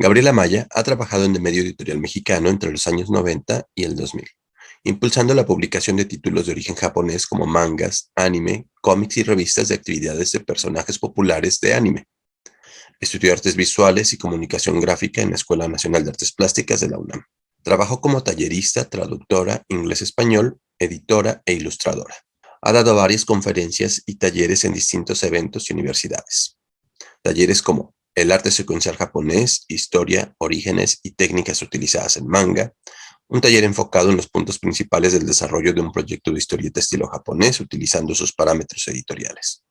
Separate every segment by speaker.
Speaker 1: Gabriela Maya ha trabajado en el medio editorial mexicano entre los años 90 y el 2000, impulsando la publicación de títulos de origen japonés como mangas, anime, cómics y revistas de actividades de personajes populares de anime. Estudió artes visuales y comunicación gráfica en la Escuela Nacional de Artes Plásticas de la UNAM. Trabajó como tallerista, traductora, inglés-español, editora e ilustradora. Ha dado varias conferencias y talleres en distintos eventos y universidades. Talleres como el arte secuencial japonés, historia, orígenes y técnicas utilizadas en manga, un taller enfocado en los puntos principales del desarrollo de un proyecto de historieta estilo japonés utilizando sus parámetros editoriales.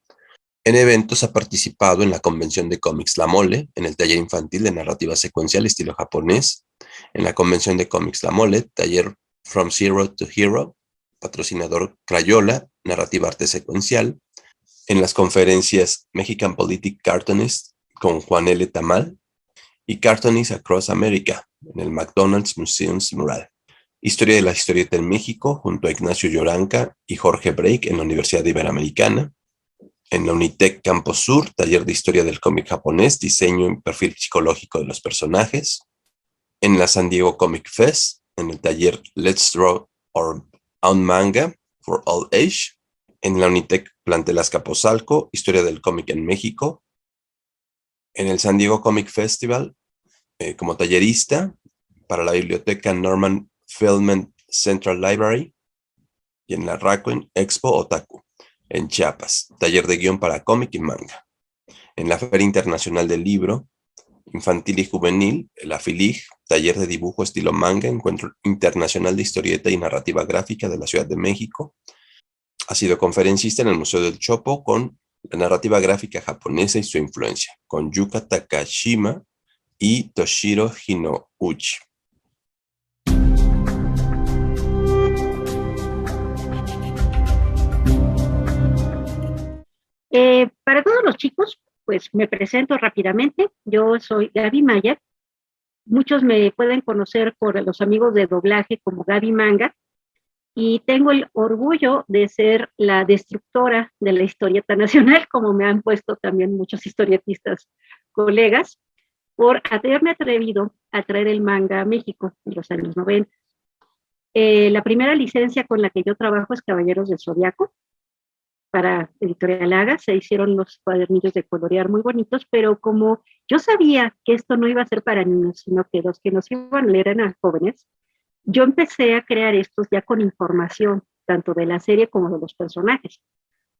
Speaker 1: En eventos ha participado en la convención de cómics La Mole, en el taller infantil de narrativa secuencial estilo japonés, en la convención de cómics La Mole, taller From Zero to Hero, patrocinador Crayola, narrativa arte secuencial, en las conferencias Mexican Politic Cartoonist con Juan L. Tamal y Cartoonists Across America en el McDonald's Museums Mural. Historia de la historieta en México junto a Ignacio Lloranca y Jorge Break en la Universidad Iberoamericana. En la Unitec Campus Sur, taller de historia del cómic japonés, diseño y perfil psicológico de los personajes. En la San Diego Comic Fest, en el taller Let's Draw Our Own Manga for All Age. En la Unitec Plantel Azcapotzalco, historia del cómic en México. En el San Diego Comic Festival, como tallerista para la biblioteca Norman Feldman Central Library. Y en la Rakuen Expo Otaku, en Chiapas, taller de guión para cómic y manga. En la Feria Internacional del Libro Infantil y Juvenil, la FILIG, taller de dibujo estilo manga, encuentro internacional de historieta y narrativa gráfica de la Ciudad de México. Ha sido conferencista en el Museo del Chopo con la narrativa gráfica japonesa y su influencia, con Yuka Takashima y Toshiro Hinouchi.
Speaker 2: Para todos los chicos, pues me presento rápidamente. Yo soy Gaby Maya. Muchos me pueden conocer por los amigos de doblaje como Gaby Manga. Y tengo el orgullo de ser la destructora de la historieta nacional, como me han puesto también muchos historietistas colegas, por haberme atrevido a traer el manga a México en los años 90. La primera licencia con la que yo trabajo es Caballeros del Zodiaco, para Editorial Haga. Se hicieron los cuadernillos de colorear muy bonitos, pero como yo sabía que esto no iba a ser para niños, sino que los que nos iban a leer eran jóvenes, yo empecé a crear estos ya con información, tanto de la serie como de los personajes.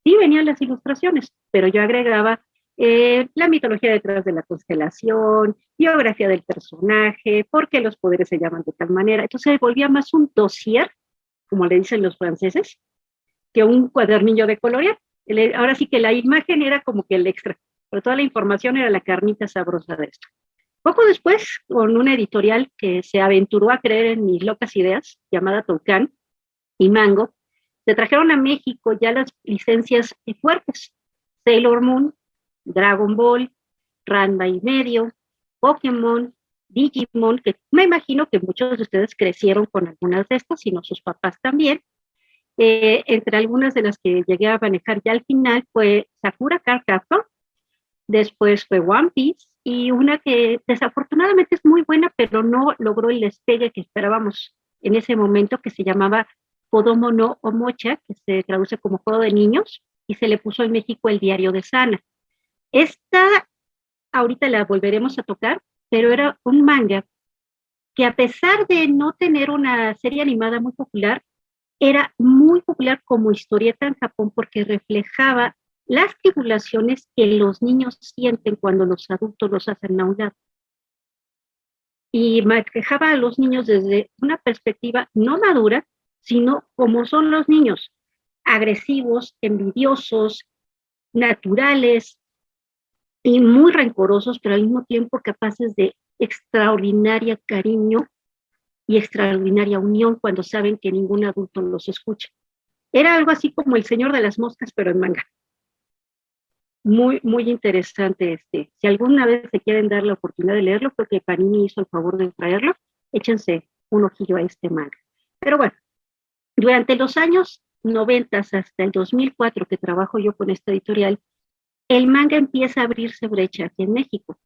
Speaker 2: Sí venían las ilustraciones, pero yo agregaba la mitología detrás de la constelación, biografía del personaje, por qué los poderes se llaman de tal manera. Entonces volvía más un dossier, como le dicen los franceses, que un cuadernillo de colorear. Ahora sí que la imagen era como que el extra, pero toda la información era la carnita sabrosa de esto. Poco después, con una editorial que se aventuró a creer en mis locas ideas, llamada Toucan y Mango, se trajeron a México ya las licencias fuertes. Sailor Moon, Dragon Ball, Ranma y medio, Pokémon, Digimon, que me imagino que muchos de ustedes crecieron con algunas de estas, sino sus papás también. Entre algunas de las que llegué a manejar ya al final fue Sakura Card Captor, después fue One Piece, y una que desafortunadamente es muy buena, pero no logró el despegue que esperábamos en ese momento, que se llamaba Kodomo no Omocha, que se traduce como juego de niños, y se le puso en México El Diario de Sana. Esta ahorita la volveremos a tocar, pero era un manga que, a pesar de no tener una serie animada muy popular, era muy popular como historieta en Japón, porque reflejaba las tribulaciones que los niños sienten cuando los adultos los hacen a un lado. Y manejaba a los niños desde una perspectiva no madura, sino como son los niños: agresivos, envidiosos, naturales y muy rencorosos, pero al mismo tiempo capaces de extraordinaria cariño y extraordinaria unión cuando saben que ningún adulto los escucha. Era algo así como El Señor de las Moscas, pero en manga. Muy, muy interesante. Si alguna vez se quieren dar la oportunidad de leerlo, porque Panini hizo el favor de traerlo, échense un ojillo a este manga. Pero bueno, durante los años 90 hasta el 2004 que trabajo yo con esta editorial, el manga empieza a abrirse brecha aquí en México.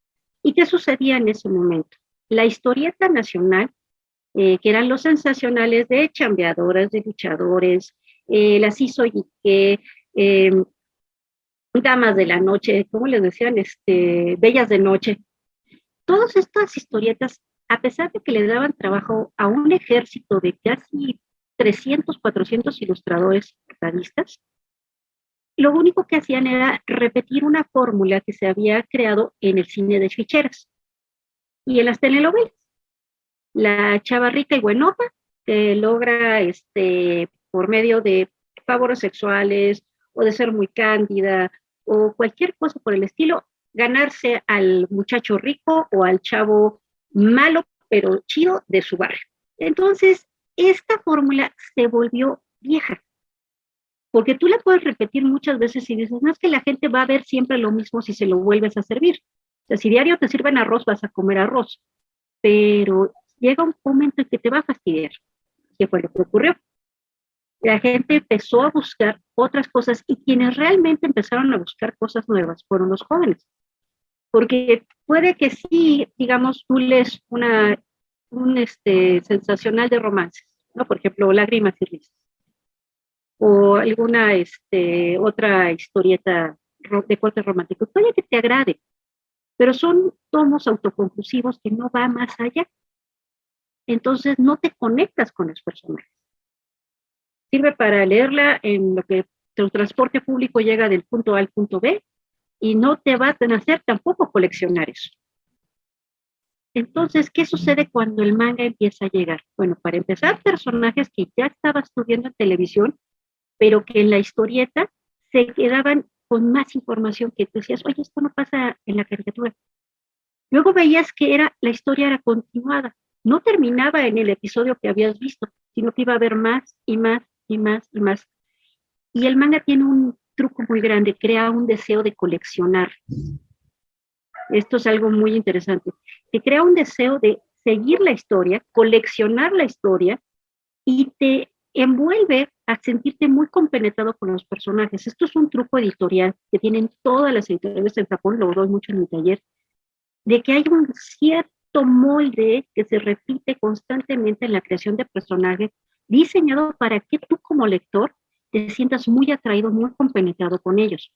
Speaker 2: ¿Y qué sucedía en ese momento? La historieta nacional, que eran los sensacionales de chambeadoras, de luchadores, las hizo y que damas de la noche, ¿cómo les decían? Bellas de noche. Todas estas historietas, a pesar de que le daban trabajo a un ejército de casi 300, 400 ilustradores realistas, lo único que hacían era repetir una fórmula que se había creado en el cine de ficheras y en las telenovelas. La chava rica y buenota que logra, por medio de favores sexuales o de ser muy cándida o cualquier cosa por el estilo, ganarse al muchacho rico o al chavo malo pero chido de su barrio. Entonces, esta fórmula se volvió vieja, porque tú la puedes repetir muchas veces y dices, no es que la gente va a ver siempre lo mismo si se lo vuelves a servir. O sea, si diario te sirven arroz, vas a comer arroz, pero llega un momento en que te va a fastidiar, que fue lo que ocurrió. La gente empezó a buscar otras cosas y quienes realmente empezaron a buscar cosas nuevas fueron los jóvenes. Porque puede que sí, digamos, tú lees un sensacional de romances, ¿no? Por ejemplo, Lágrimas y Risas, o alguna otra historieta de corte romántico, puede que te agrade, pero son tomos autoconclusivos que no van más allá. Entonces no te conectas con los personajes. Sirve para leerla en lo que tu transporte público llega del punto A al punto B y no te va a hacer tampoco coleccionar eso. Entonces, ¿qué sucede cuando el manga empieza a llegar? Bueno, para empezar, personajes que ya estabas viendo en televisión, pero que en la historieta se quedaban con más información que tú decías, oye, esto no pasa en la caricatura. Luego veías que la historia era continuada, no terminaba en el episodio que habías visto, sino que iba a haber más y más y más y más. Y el manga tiene un truco muy grande, crea un deseo de coleccionar. Esto es algo muy interesante. Te crea un deseo de seguir la historia, coleccionar la historia y te envuelve a sentirte muy compenetrado con los personajes. Esto es un truco editorial que tienen todas las editoriales en Japón, lo doy mucho en mi taller, de que hay un cierto molde que se repite constantemente en la creación de personajes, diseñado para que tú como lector te sientas muy atraído, muy compenetrado con ellos.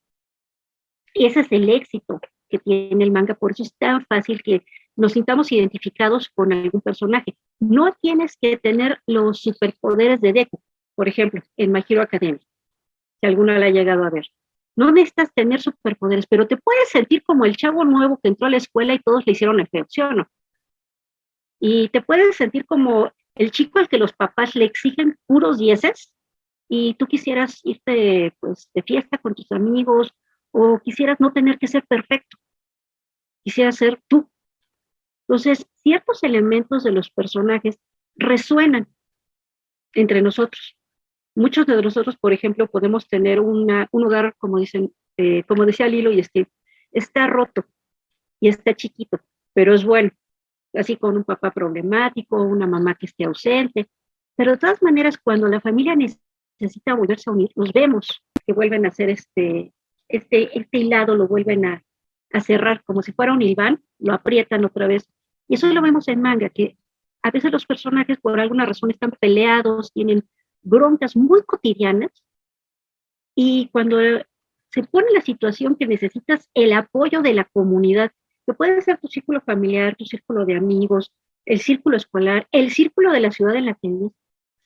Speaker 2: Y ese es el éxito que tiene el manga, por eso es tan fácil que nos sintamos identificados con algún personaje. No tienes que tener los superpoderes de Deku, por ejemplo, en My Hero Academia, si alguno la ha llegado a ver. No necesitas tener superpoderes, pero te puedes sentir como el chavo nuevo que entró a la escuela y todos le hicieron el feo, ¿sí o no? Y te puedes sentir como el chico al que los papás le exigen puros dieces y tú quisieras irte pues de fiesta con tus amigos o quisieras no tener que ser perfecto, quisieras ser tú. Entonces, ciertos elementos de los personajes resuenan entre nosotros. Muchos de nosotros, por ejemplo, podemos tener un hogar, como dicen, como decía Lilo y Steve, está roto y está chiquito, pero es bueno, así con un papá problemático, una mamá que esté ausente, pero de todas maneras, cuando la familia necesita volverse a unir, los vemos que vuelven a hacer este hilado, lo vuelven a cerrar como si fuera un hilván, lo aprietan otra vez, y eso lo vemos en manga, que a veces los personajes por alguna razón están peleados, tienen broncas muy cotidianas, y cuando se pone la situación que necesitas el apoyo de la comunidad, que puede ser tu círculo familiar, tu círculo de amigos, el círculo escolar, el círculo de la ciudad en la que vives,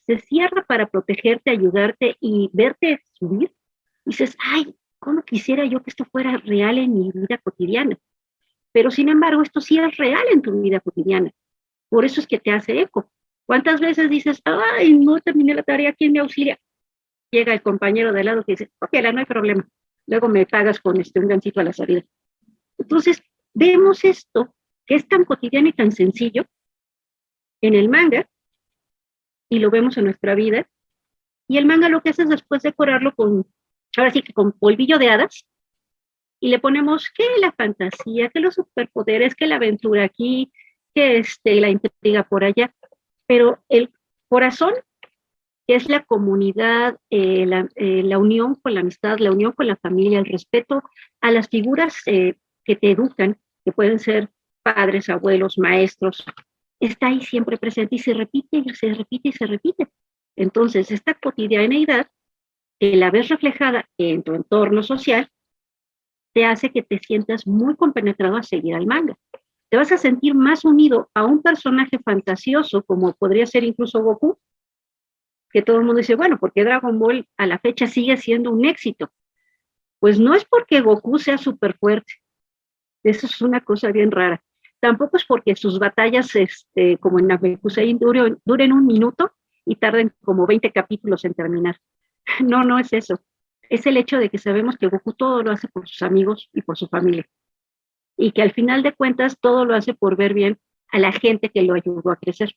Speaker 2: se cierra para protegerte, ayudarte y verte subir, y dices, ay, ¿cómo quisiera yo que esto fuera real en mi vida cotidiana? Pero sin embargo, esto sí es real en tu vida cotidiana. Por eso es que te hace eco. ¿Cuántas veces dices, ay, no terminé la tarea, quién me auxilia? Llega el compañero de al lado que dice, ok, no hay problema. Luego me pagas con un gancito a la salida. Entonces, vemos esto, que es tan cotidiano y tan sencillo, en el manga, y lo vemos en nuestra vida, y el manga lo que hace es después decorarlo con, ahora sí que con polvillo de hadas, y le ponemos que la fantasía, que los superpoderes, que la aventura aquí, que la intriga por allá, pero el corazón, que es la comunidad, la unión con la amistad, la unión con la familia, el respeto a las figuras que te educan, que pueden ser padres, abuelos, maestros, está ahí siempre presente y se repite y se repite y se repite. Entonces, esta cotidianeidad, que la ves reflejada en tu entorno social, te hace que te sientas muy compenetrado a seguir al manga. Te vas a sentir más unido a un personaje fantasioso, como podría ser incluso Goku, que todo el mundo dice, bueno, ¿por qué Dragon Ball a la fecha sigue siendo un éxito? Pues no es porque Goku sea súper fuerte, eso es una cosa bien rara. Tampoco es porque sus batallas, como en Namekusei, duren un minuto y tarden como 20 capítulos en terminar. No, no es eso. Es el hecho de que sabemos que Goku todo lo hace por sus amigos y por su familia. Y que al final de cuentas todo lo hace por ver bien a la gente que lo ayudó a crecer.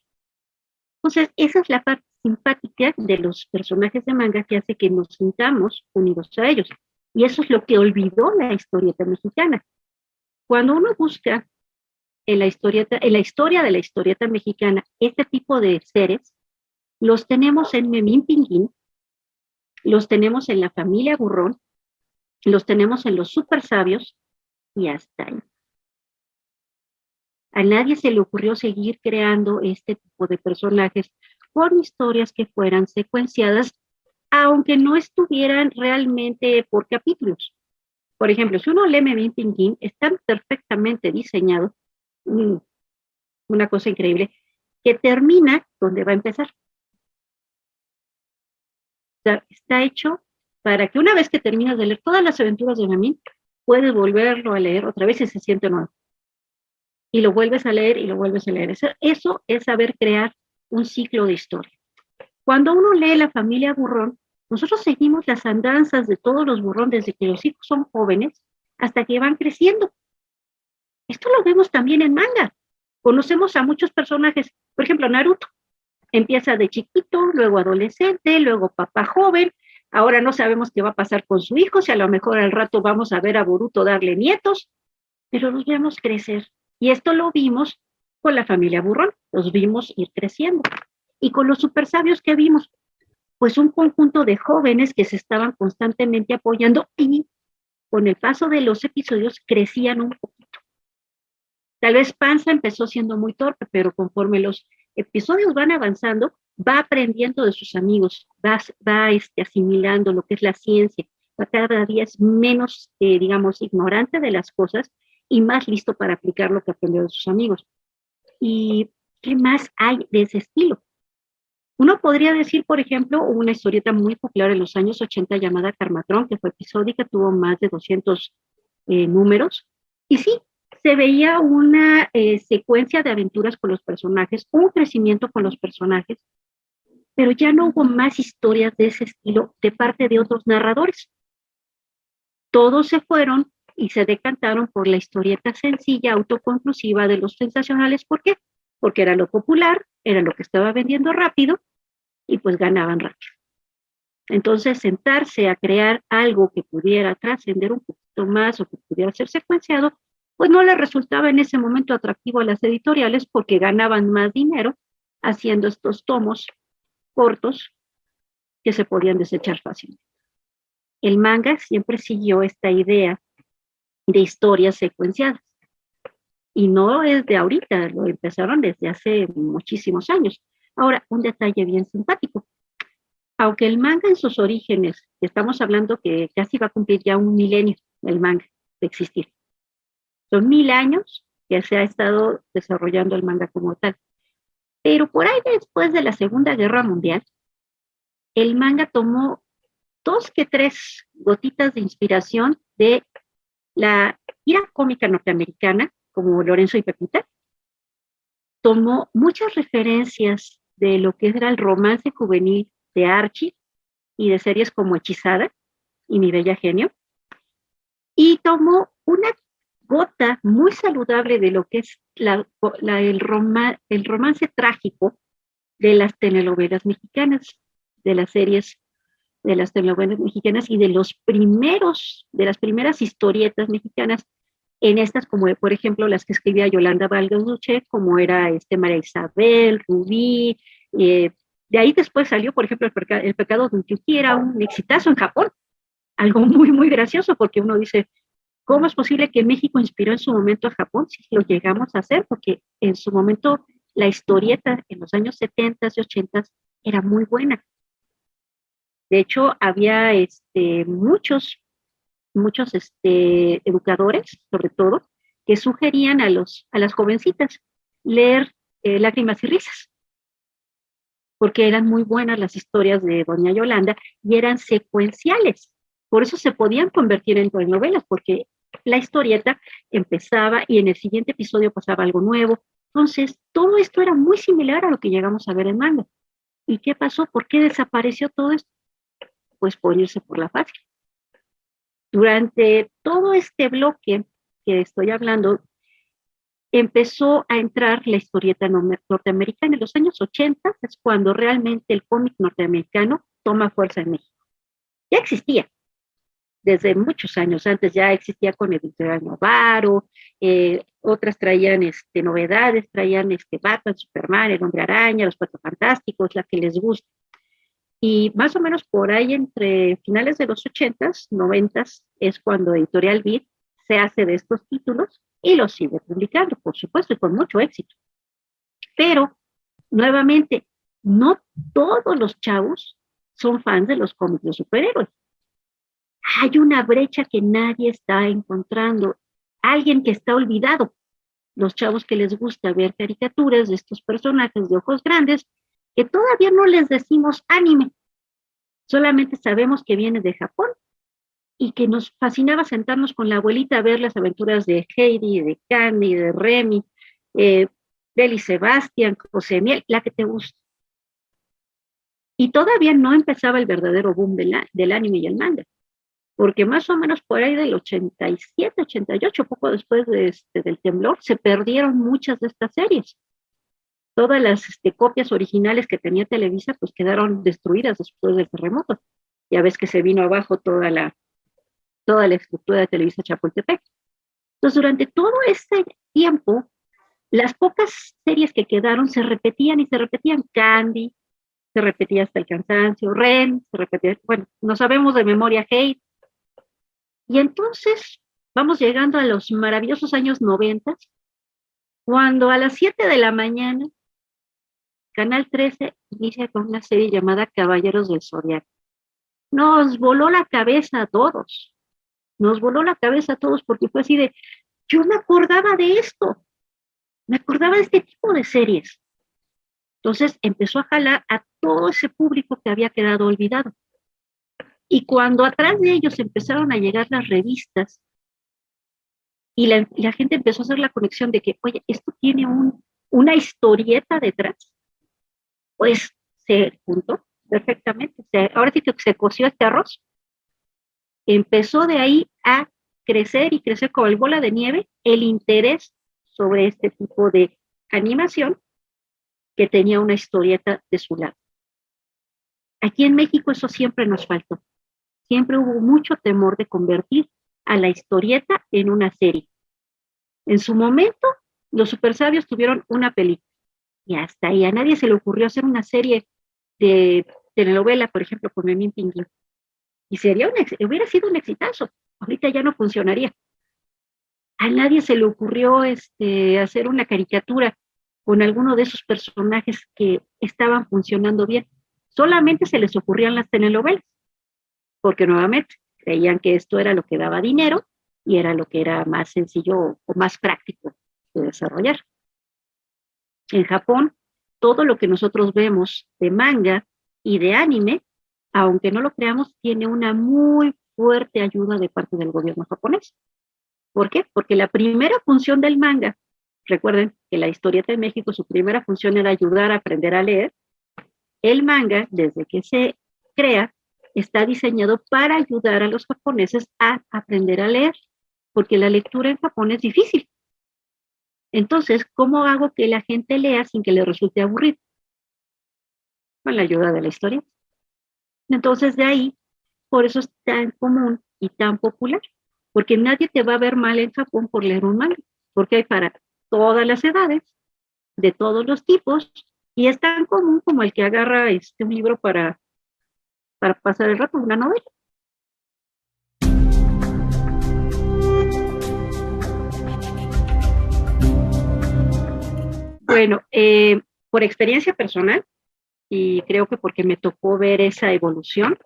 Speaker 2: Entonces, esa es la parte simpática de los personajes de manga que hace que nos sintamos unidos a ellos. Y eso es lo que olvidó la historieta mexicana. Cuando uno busca en la historia de la historieta mexicana este tipo de seres, los tenemos en Memín Pinguín, los tenemos en la familia Burrón, los tenemos en los super sabios y hasta ahí. A nadie se le ocurrió seguir creando este tipo de personajes con historias que fueran secuenciadas, aunque no estuvieran realmente por capítulos. Por ejemplo, si uno lee Memín Pinguín, están perfectamente diseñados, una cosa increíble, que termina donde va a empezar. O sea, está hecho para que una vez que terminas de leer todas las aventuras de Memín, puedes volverlo a leer otra vez y se siente nuevo. Y lo vuelves a leer y lo vuelves a leer. Eso es saber crear un ciclo de historia. Cuando uno lee La familia Burrón, nosotros seguimos las andanzas de todos los Burrón desde que los hijos son jóvenes hasta que van creciendo. Esto lo vemos también en manga. Conocemos a muchos personajes, por ejemplo, Naruto. Empieza de chiquito, luego adolescente, luego papá joven. Ahora no sabemos qué va a pasar con su hijo, si a lo mejor al rato vamos a ver a Boruto darle nietos, pero los vemos crecer. Y esto lo vimos con la familia Burrón, los vimos ir creciendo. Y con los super sabios que vimos, pues un conjunto de jóvenes que se estaban constantemente apoyando y con el paso de los episodios crecían un poquito. Tal vez Panza empezó siendo muy torpe, pero conforme los episodios van avanzando, va aprendiendo de sus amigos, va asimilando lo que es la ciencia, va cada día es menos, digamos, ignorante de las cosas y más listo para aplicar lo que aprendió de sus amigos. ¿Y qué más hay de ese estilo? Uno podría decir, por ejemplo, una historieta muy popular en los años 80 llamada Carmatrón, que fue episódica, tuvo más de 200 números, y sí, se veía una secuencia de aventuras con los personajes, un crecimiento con los personajes, pero ya no hubo más historias de ese estilo de parte de otros narradores. Todos se fueron y se decantaron por la historieta sencilla, autoconclusiva de los sensacionales. ¿Por qué? Porque era lo popular, era lo que estaba vendiendo rápido y pues ganaban rápido. Entonces, sentarse a crear algo que pudiera trascender un poquito más o que pudiera ser secuenciado, pues no les resultaba en ese momento atractivo a las editoriales porque ganaban más dinero haciendo estos tomos cortos que se podían desechar fácilmente. El manga siempre siguió esta idea de historias secuenciadas. Y no es de ahorita, lo empezaron desde hace muchísimos años. Ahora, un detalle bien simpático. Aunque el manga en sus orígenes, estamos hablando que casi va a cumplir ya un milenio el manga de existir. Son 1000 años que se ha estado desarrollando el manga como tal. Pero por ahí después de la Segunda Guerra Mundial, el manga tomó 2 que 3 gotitas de inspiración de la tira cómica norteamericana, como Lorenzo y Pepita. Tomó muchas referencias de lo que era el romance juvenil de Archie y de series como Hechizada y Mi Bella Genio, y tomó una gota muy saludable de lo que es el romance trágico de las telenovelas mexicanas, de las series de las telenovelas mexicanas y de las primeras historietas mexicanas, en estas como por ejemplo las que escribía Yolanda Vargas Dulce, como era María Isabel, Rubí, de ahí después salió, por ejemplo, el pecado de Unkyuki, era un exitazo en Japón, algo muy, muy gracioso, porque uno dice, ¿Cómo es posible que México inspiró en su momento a Japón? Si lo llegamos a hacer, porque en su momento la historieta en los años 70 y 80 era muy buena. De hecho, había muchos educadores, sobre todo, que sugerían a las jovencitas leer Lágrimas y Risas, porque eran muy buenas las historias de Doña Yolanda y eran secuenciales. Por eso se podían convertir en telenovelas, porque la historieta empezaba y en el siguiente episodio pasaba algo nuevo. Entonces, todo esto era muy similar a lo que llegamos a ver en manga. ¿Y qué pasó? ¿Por qué desapareció todo esto? Pues por irse por la fácil. Durante todo este bloque que estoy hablando, empezó a entrar la historieta norteamericana. En los años 80 es cuando realmente el cómic norteamericano toma fuerza en México. Ya existía, desde muchos años antes ya existía con Editorial Novaro, otras traían novedades, traían Batman, Superman, el Hombre Araña, los Cuatro Fantásticos, la que les gusta. Y más o menos por ahí entre finales de los 80s, 90s, es cuando Editorial Beat se hace de estos títulos y los sigue publicando, por supuesto, y con mucho éxito. Pero, nuevamente, no todos los chavos son fans de los cómics de superhéroes. Hay una brecha que nadie está encontrando, alguien que está olvidado. Los chavos que les gusta ver caricaturas de estos personajes de ojos grandes, que todavía no les decimos anime, solamente sabemos que viene de Japón y que nos fascinaba sentarnos con la abuelita a ver las aventuras de Heidi, de Candy, de Remy, Belle y Sebastián, José Miel, la que te gusta. Y todavía no empezaba el verdadero boom del anime y el manga, porque más o menos por ahí del 87, 88, poco después del temblor, se perdieron muchas de estas series. Todas las copias originales que tenía Televisa pues quedaron destruidas después del terremoto. Ya ves que se vino abajo toda la estructura de Televisa Chapultepec. Entonces, durante todo este tiempo, las pocas series que quedaron se repetían y se repetían. Candy, se repetía hasta el cansancio, Ren, se repetía, bueno, no sabemos de memoria Hate. Y entonces vamos llegando a los maravillosos años 90, cuando a las 7 de la mañana Canal 13 inicia con una serie llamada Caballeros del Zodiaco. Nos voló la cabeza a todos. Nos voló la cabeza a todos porque fue así de, yo me acordaba de esto. Me acordaba de este tipo de series. Entonces empezó a jalar a todo ese público que había quedado olvidado. Y cuando atrás de ellos empezaron a llegar las revistas y la gente empezó a hacer la conexión de que, oye, esto tiene una historieta detrás, pues se juntó perfectamente. Ahora sí que se coció este arroz. Empezó de ahí a crecer y crecer como el bola de nieve el interés sobre este tipo de animación que tenía una historieta de su lado. Aquí en México eso siempre nos faltó. Siempre hubo mucho temor de convertir a la historieta en una serie. En su momento, los supersabios tuvieron una película y hasta ahí a nadie se le ocurrió hacer una serie de telenovela, por ejemplo, con Memín Pinguín. Y hubiera sido un exitazo. Ahorita ya no funcionaría. A nadie se le ocurrió hacer una caricatura con alguno de esos personajes que estaban funcionando bien. Solamente se les ocurrían las telenovelas, porque nuevamente creían que esto era lo que daba dinero y era lo que era más sencillo o más práctico de desarrollar. En Japón, todo lo que nosotros vemos de manga y de anime, aunque no lo creamos, tiene una muy fuerte ayuda de parte del gobierno japonés. ¿Por qué? Porque la primera función del manga, recuerden que la historieta de México, su primera función era ayudar a aprender a leer. El manga, desde que se crea, está diseñado para ayudar a los japoneses a aprender a leer, porque la lectura en Japón es difícil. Entonces, ¿cómo hago que la gente lea sin que le resulte aburrido? Con la ayuda de la historia. Entonces, de ahí, por eso es tan común y tan popular, porque nadie te va a ver mal en Japón por leer un manga, porque hay para todas las edades, de todos los tipos, y es tan común como el que agarra un libro para pasar el rato, una novela. Bueno, por experiencia personal, y creo que porque me tocó ver esa evolución,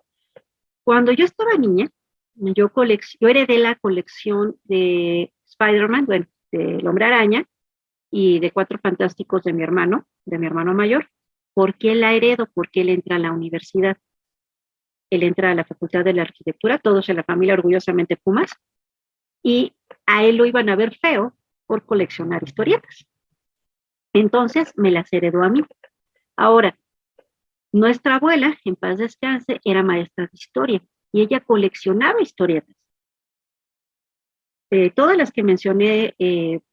Speaker 2: cuando yo estaba niña, yo heredé la colección de Spider-Man, bueno, del Hombre Araña y de Cuatro Fantásticos de mi hermano mayor. ¿Por qué la heredo? Porque él entra a la universidad, él entra a la Facultad de la Arquitectura, todos en la familia orgullosamente Pumas, y a él lo iban a ver feo por coleccionar historietas. Entonces me las heredó a mí. Ahora, nuestra abuela, en paz descanse, era maestra de historia y ella coleccionaba historietas. Todas las que mencioné,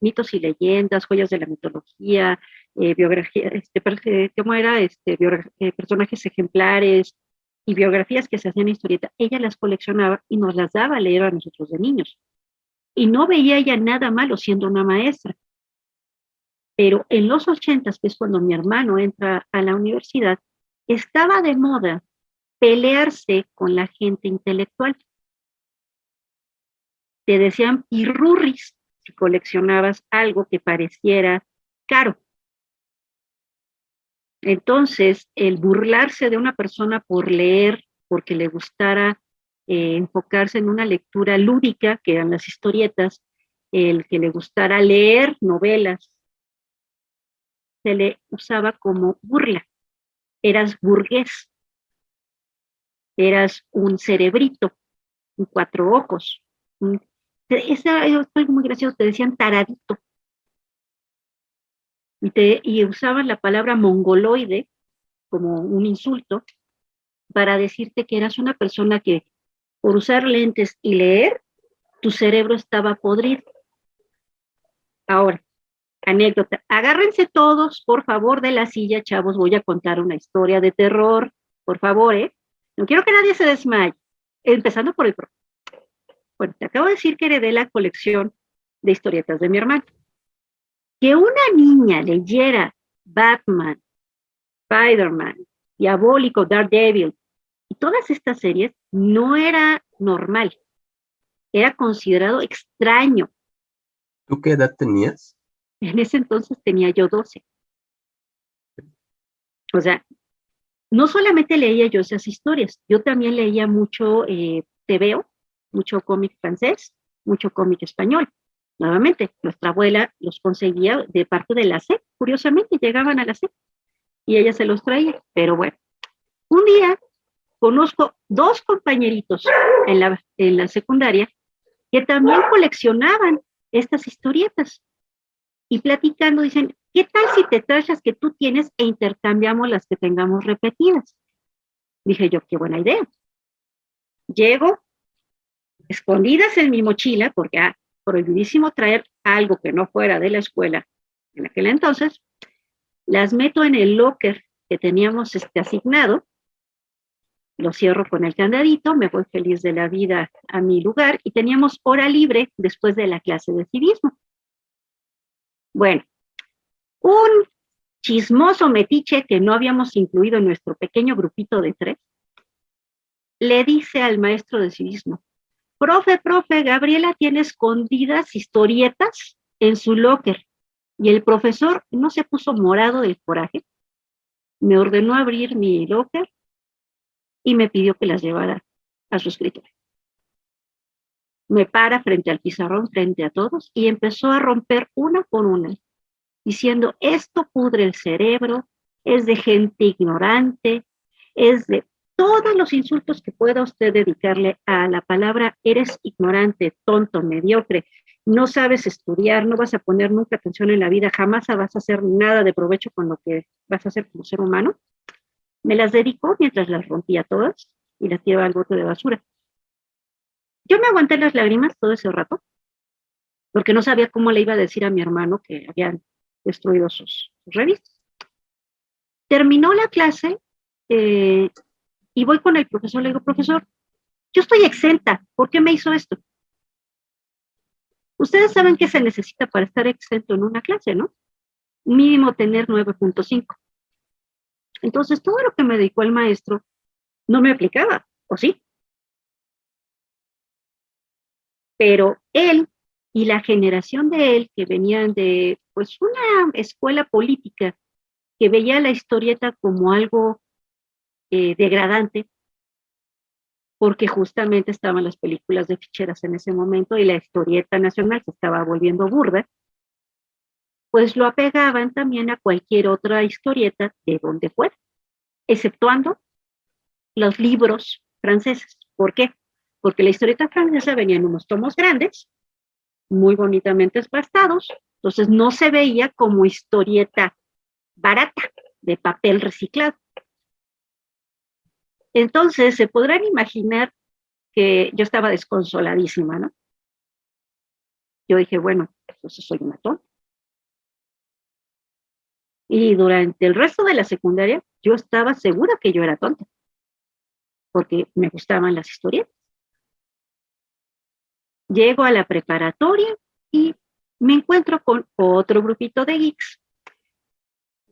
Speaker 2: mitos y leyendas, joyas de la mitología, biografía, ¿cómo era? Personajes ejemplares y biografías que se hacían en historieta, ella las coleccionaba y nos las daba a leer a nosotros de niños. Y no veía ella nada malo siendo una maestra. Pero en los 80s, que es cuando mi hermano entra a la universidad, estaba de moda pelearse con la gente intelectual. Te decían pirurris si coleccionabas algo que pareciera caro. Entonces, el burlarse de una persona por leer, porque le gustara enfocarse en una lectura lúdica, que eran las historietas, el que le gustara leer novelas, se le usaba como burla. Eras burgués, eras un cerebrito, un cuatro ojos. Esa fue muy gracioso, te decían taradito. Y usaban la palabra mongoloide como un insulto para decirte que eras una persona que por usar lentes y leer, tu cerebro estaba podrido. Ahora, anécdota, agárrense todos, por favor, de la silla, chavos, voy a contar una historia de terror, por favor, ¿eh? No quiero que nadie se desmaye, empezando por el pro. Bueno, te acabo de decir que heredé la colección de historietas de mi hermano. Que una niña leyera Batman, Spider-Man, Diabólico, Daredevil y todas estas series no era normal, era considerado extraño.
Speaker 1: ¿Tú qué edad tenías?
Speaker 2: En ese entonces tenía yo 12. O sea, no solamente leía yo esas historias, yo también leía mucho TVO, mucho cómic francés, mucho cómic español. Nuevamente, nuestra abuela los conseguía de parte de la SEP, curiosamente llegaban a la SEP y ella se los traía. Pero bueno, un día conozco dos compañeritos en la secundaria que también coleccionaban estas historietas y platicando dicen, ¿qué tal si te traes las que tú tienes e intercambiamos las que tengamos repetidas? Dije yo, qué buena idea. Llego, escondidas en mi mochila, porque prohibidísimo traer algo que no fuera de la escuela en aquel entonces, las meto en el locker que teníamos asignado, lo cierro con el candadito, me voy feliz de la vida a mi lugar y teníamos hora libre después de la clase de civismo. Bueno, un chismoso metiche que no habíamos incluido en nuestro pequeño grupito de 3, le dice al maestro de civismo, profe, Gabriela tiene escondidas historietas en su locker. Y el profesor no se puso morado del coraje, me ordenó abrir mi locker y me pidió que las llevara a su escritorio. Me para frente al pizarrón, frente a todos, y empezó a romper una por una, diciendo, esto pudre el cerebro, es de gente ignorante, es de todos los insultos que pueda usted dedicarle a la palabra, eres ignorante, tonto, mediocre, no sabes estudiar, no vas a poner nunca atención en la vida, jamás vas a hacer nada de provecho con lo que vas a hacer como ser humano. Me las dedicó mientras las rompía todas y las tiraba al bote de basura. Yo me aguanté las lágrimas todo ese rato, porque no sabía cómo le iba a decir a mi hermano que habían destruido sus revistas. Terminó la clase y voy con el profesor, le digo, profesor, yo estoy exenta, ¿por qué me hizo esto? Ustedes saben qué se necesita para estar exento en una clase, ¿no? Mínimo tener 9.5. Entonces, todo lo que me dedicó el maestro no me aplicaba, ¿o sí? Pero él Y la generación de él, que venían de pues una escuela política que veía la historieta como algo degradante, porque justamente estaban las películas de ficheras en ese momento y la historieta nacional se estaba volviendo burda, pues lo apegaban también a cualquier otra historieta de donde fuera, exceptuando los libros franceses. ¿Por qué? Porque la historieta francesa venía en unos tomos grandes, muy bonitamente espastados, entonces no se veía como historieta barata de papel reciclado. Entonces se podrán imaginar que yo estaba desconsoladísima, ¿no? Yo dije, bueno, entonces soy una tonta. Y durante el resto de la secundaria, yo estaba segura que yo era tonta, porque me gustaban las historietas. Llego a la preparatoria y me encuentro con otro grupito de geeks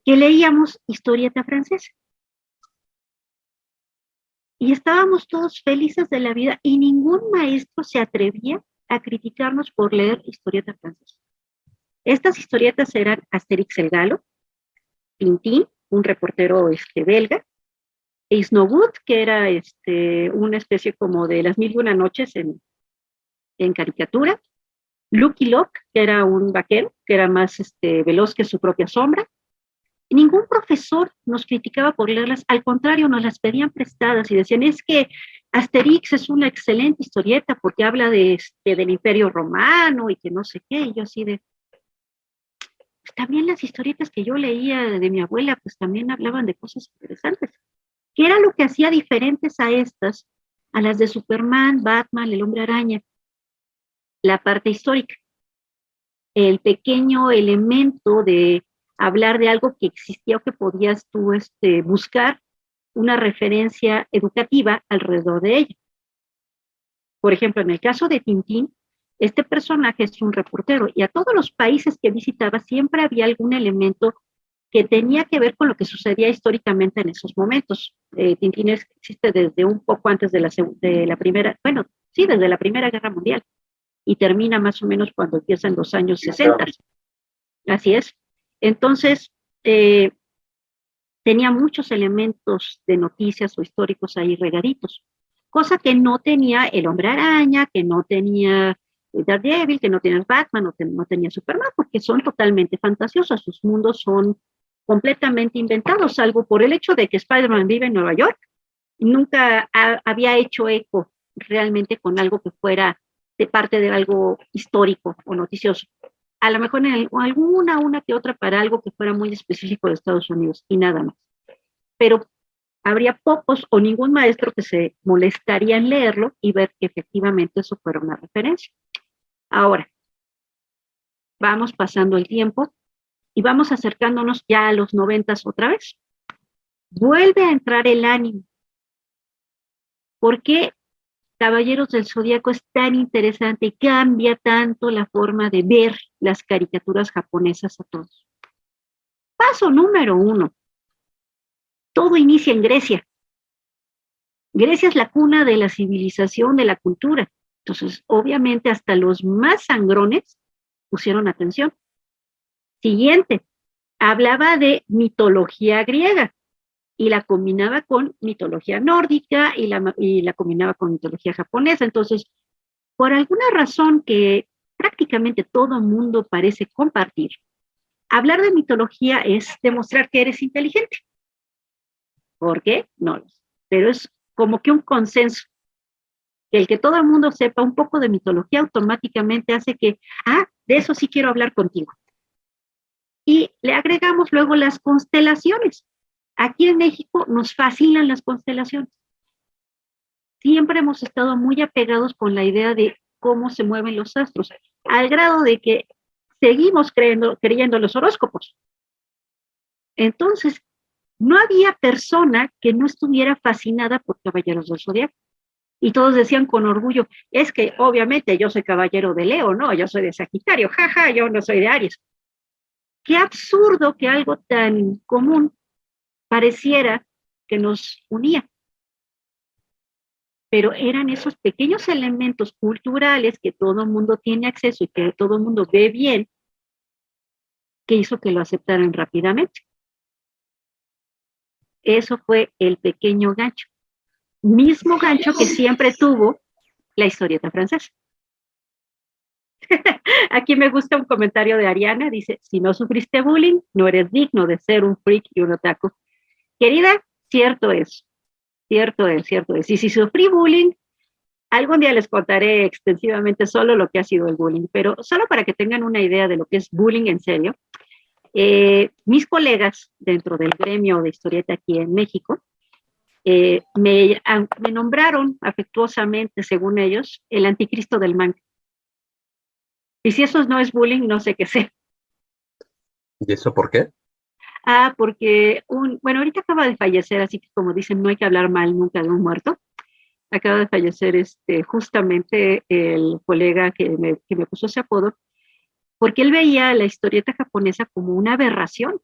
Speaker 2: que leíamos historieta francesa. Y estábamos todos felices de la vida y ningún maestro se atrevía a criticarnos por leer historieta francesa. Estas historietas eran Asterix el Galo, Tintín, un reportero belga, Snowwood, que era una especie como de las mil y una noches en caricatura, Lucky Luke, que era un vaquero, que era más veloz que su propia sombra. Ningún profesor nos criticaba por leerlas, al contrario, nos las pedían prestadas y decían, es que Asterix es una excelente historieta porque habla del Imperio Romano y que no sé qué, y yo así de, pues también las historietas que yo leía de mi abuela, pues también hablaban de cosas interesantes. ¿Qué era lo que hacía diferentes a estas, a las de Superman, Batman, el Hombre Araña? La parte histórica, el pequeño elemento de hablar de algo que existía o que podías tú buscar una referencia educativa alrededor de ella. Por ejemplo, en el caso de Tintín, este personaje es un reportero y a todos los países que visitaba siempre había algún elemento que tenía que ver con lo que sucedía históricamente en esos momentos. Tintín existe desde un poco antes de la primera, bueno, sí, desde la Primera Guerra Mundial y termina más o menos cuando empiezan los años 60. Así es. Entonces, tenía muchos elementos de noticias o históricos ahí regaditos, cosa que no tenía el Hombre Araña, que no tenía Daredevil, que no tenía Batman, no tenía Superman, porque son totalmente fantasiosos, sus mundos son completamente inventados, salvo por el hecho de que Spider-Man vive en Nueva York, nunca había hecho eco realmente con algo que fuera de parte de algo histórico o noticioso. A lo mejor en una que otra para algo que fuera muy específico de Estados Unidos y nada más. Pero habría pocos o ningún maestro que se molestaría en leerlo y ver que efectivamente eso fuera una referencia. Ahora, vamos pasando el tiempo y vamos acercándonos ya a los 90 otra vez. Vuelve a entrar el anime. ¿Por qué Caballeros del Zodíaco es tan interesante y cambia tanto la forma de ver las caricaturas japonesas a todos? Paso número 1. Todo inicia en Grecia. Grecia es la cuna de la civilización, de la cultura. Entonces, obviamente, hasta los más sangrones pusieron atención. Siguiente, hablaba de mitología griega y la combinaba con mitología nórdica y la combinaba con mitología japonesa. Entonces, por alguna razón que prácticamente todo mundo parece compartir, hablar de mitología es demostrar que eres inteligente. ¿Por qué? No lo sé. Pero es como que un consenso. El que todo el mundo sepa un poco de mitología automáticamente hace que, de eso sí quiero hablar contigo. Y le agregamos luego las constelaciones. Aquí en México nos fascinan las constelaciones. Siempre hemos estado muy apegados con la idea de cómo se mueven los astros, al grado de que seguimos creyendo los horóscopos. Entonces, no había persona que no estuviera fascinada por Caballeros del Zodiaco. Y todos decían con orgullo, es que obviamente yo soy caballero de Leo, no, yo soy de Sagitario, jaja, yo no soy de Aries. Qué absurdo que algo tan común pareciera que nos unía. pero eran esos pequeños elementos culturales que todo el mundo tiene acceso y que todo el mundo ve bien, que hizo que lo aceptaran rápidamente. Eso fue el pequeño gancho. Mismo gancho que siempre tuvo la historieta francesa. Aquí me gusta un comentario de Ariana, dice, si no sufriste bullying, no eres digno de ser un freak y un otaku. Querida, cierto es, cierto es, cierto es. Y si sufrí bullying, algún día les contaré extensivamente solo lo que ha sido el bullying, pero solo para que tengan una idea de lo que es bullying en serio, mis colegas dentro del gremio de historieta aquí en México me nombraron afectuosamente, según ellos, el anticristo del manga. Y si eso no es bullying, no sé qué sea.
Speaker 1: ¿Y eso por qué?
Speaker 2: Porque bueno, ahorita acaba de fallecer, así que como dicen, no hay que hablar mal nunca de un muerto. Acaba de fallecer justamente el colega que me puso ese apodo, porque él veía la historieta japonesa como una aberración.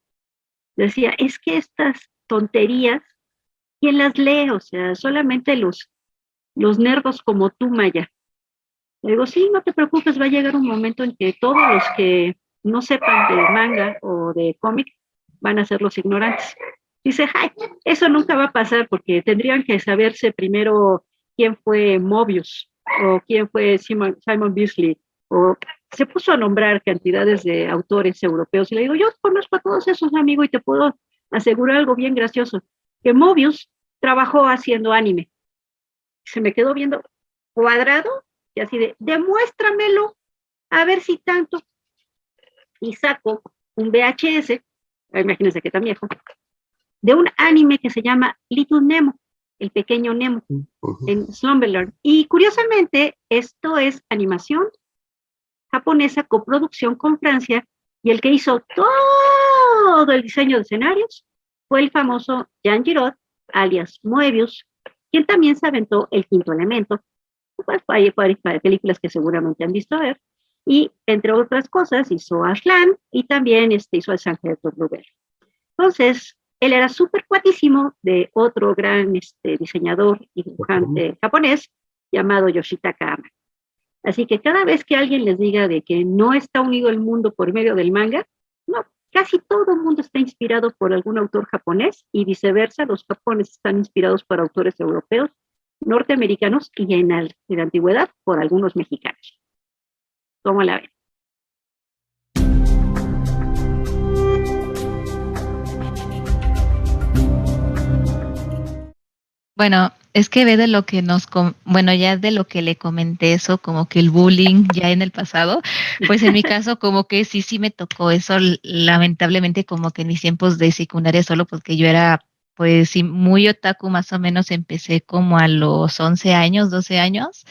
Speaker 2: Decía, es que estas tonterías, ¿quién las lee? O sea, solamente los nerdos como tú, Maya. Le digo, sí, no te preocupes, va a llegar un momento en que todos los que no sepan de manga o de cómic van a ser los ignorantes. Dice, ay, eso nunca va a pasar porque tendrían que saberse primero quién fue Mobius o quién fue Simon Beasley, o se puso a nombrar cantidades de autores europeos y le digo, yo conozco a todos esos amigos y te puedo asegurar algo bien gracioso, que Mobius trabajó haciendo anime. Se me quedó viendo cuadrado y así de, demuéstramelo, a ver si tanto. Y saco un VHS, imagínense que tan viejo, de un anime que se llama Little Nemo, el pequeño Nemo, en Slumberland. Y curiosamente, esto es animación japonesa, coproducción con Francia, y el que hizo todo el diseño de escenarios fue el famoso Jean Giraud, alias Moebius, quien también se aventó El Quinto Elemento, pues hay películas que seguramente han visto ver, y entre otras cosas hizo Aslan y también hizo El Ángel de Bluebell. Entonces, él era súper cuatísimo de otro gran diseñador y dibujante japonés llamado Yoshitaka Ama. Así que cada vez que alguien les diga de que no está unido el mundo por medio del manga, no, casi todo el mundo está inspirado por algún autor japonés y viceversa, los japoneses están inspirados por autores europeos, norteamericanos y en la antigüedad por algunos mexicanos. ¿Cómo la ven?
Speaker 3: Bueno, es que ve de lo que bueno, ya de lo que le comenté eso, como que el bullying ya en el pasado, pues en mi caso como que sí me tocó eso, lamentablemente como que en mis tiempos de secundaria solo porque yo era pues sí, muy otaku, más o menos empecé como a los 11 años, 12 años,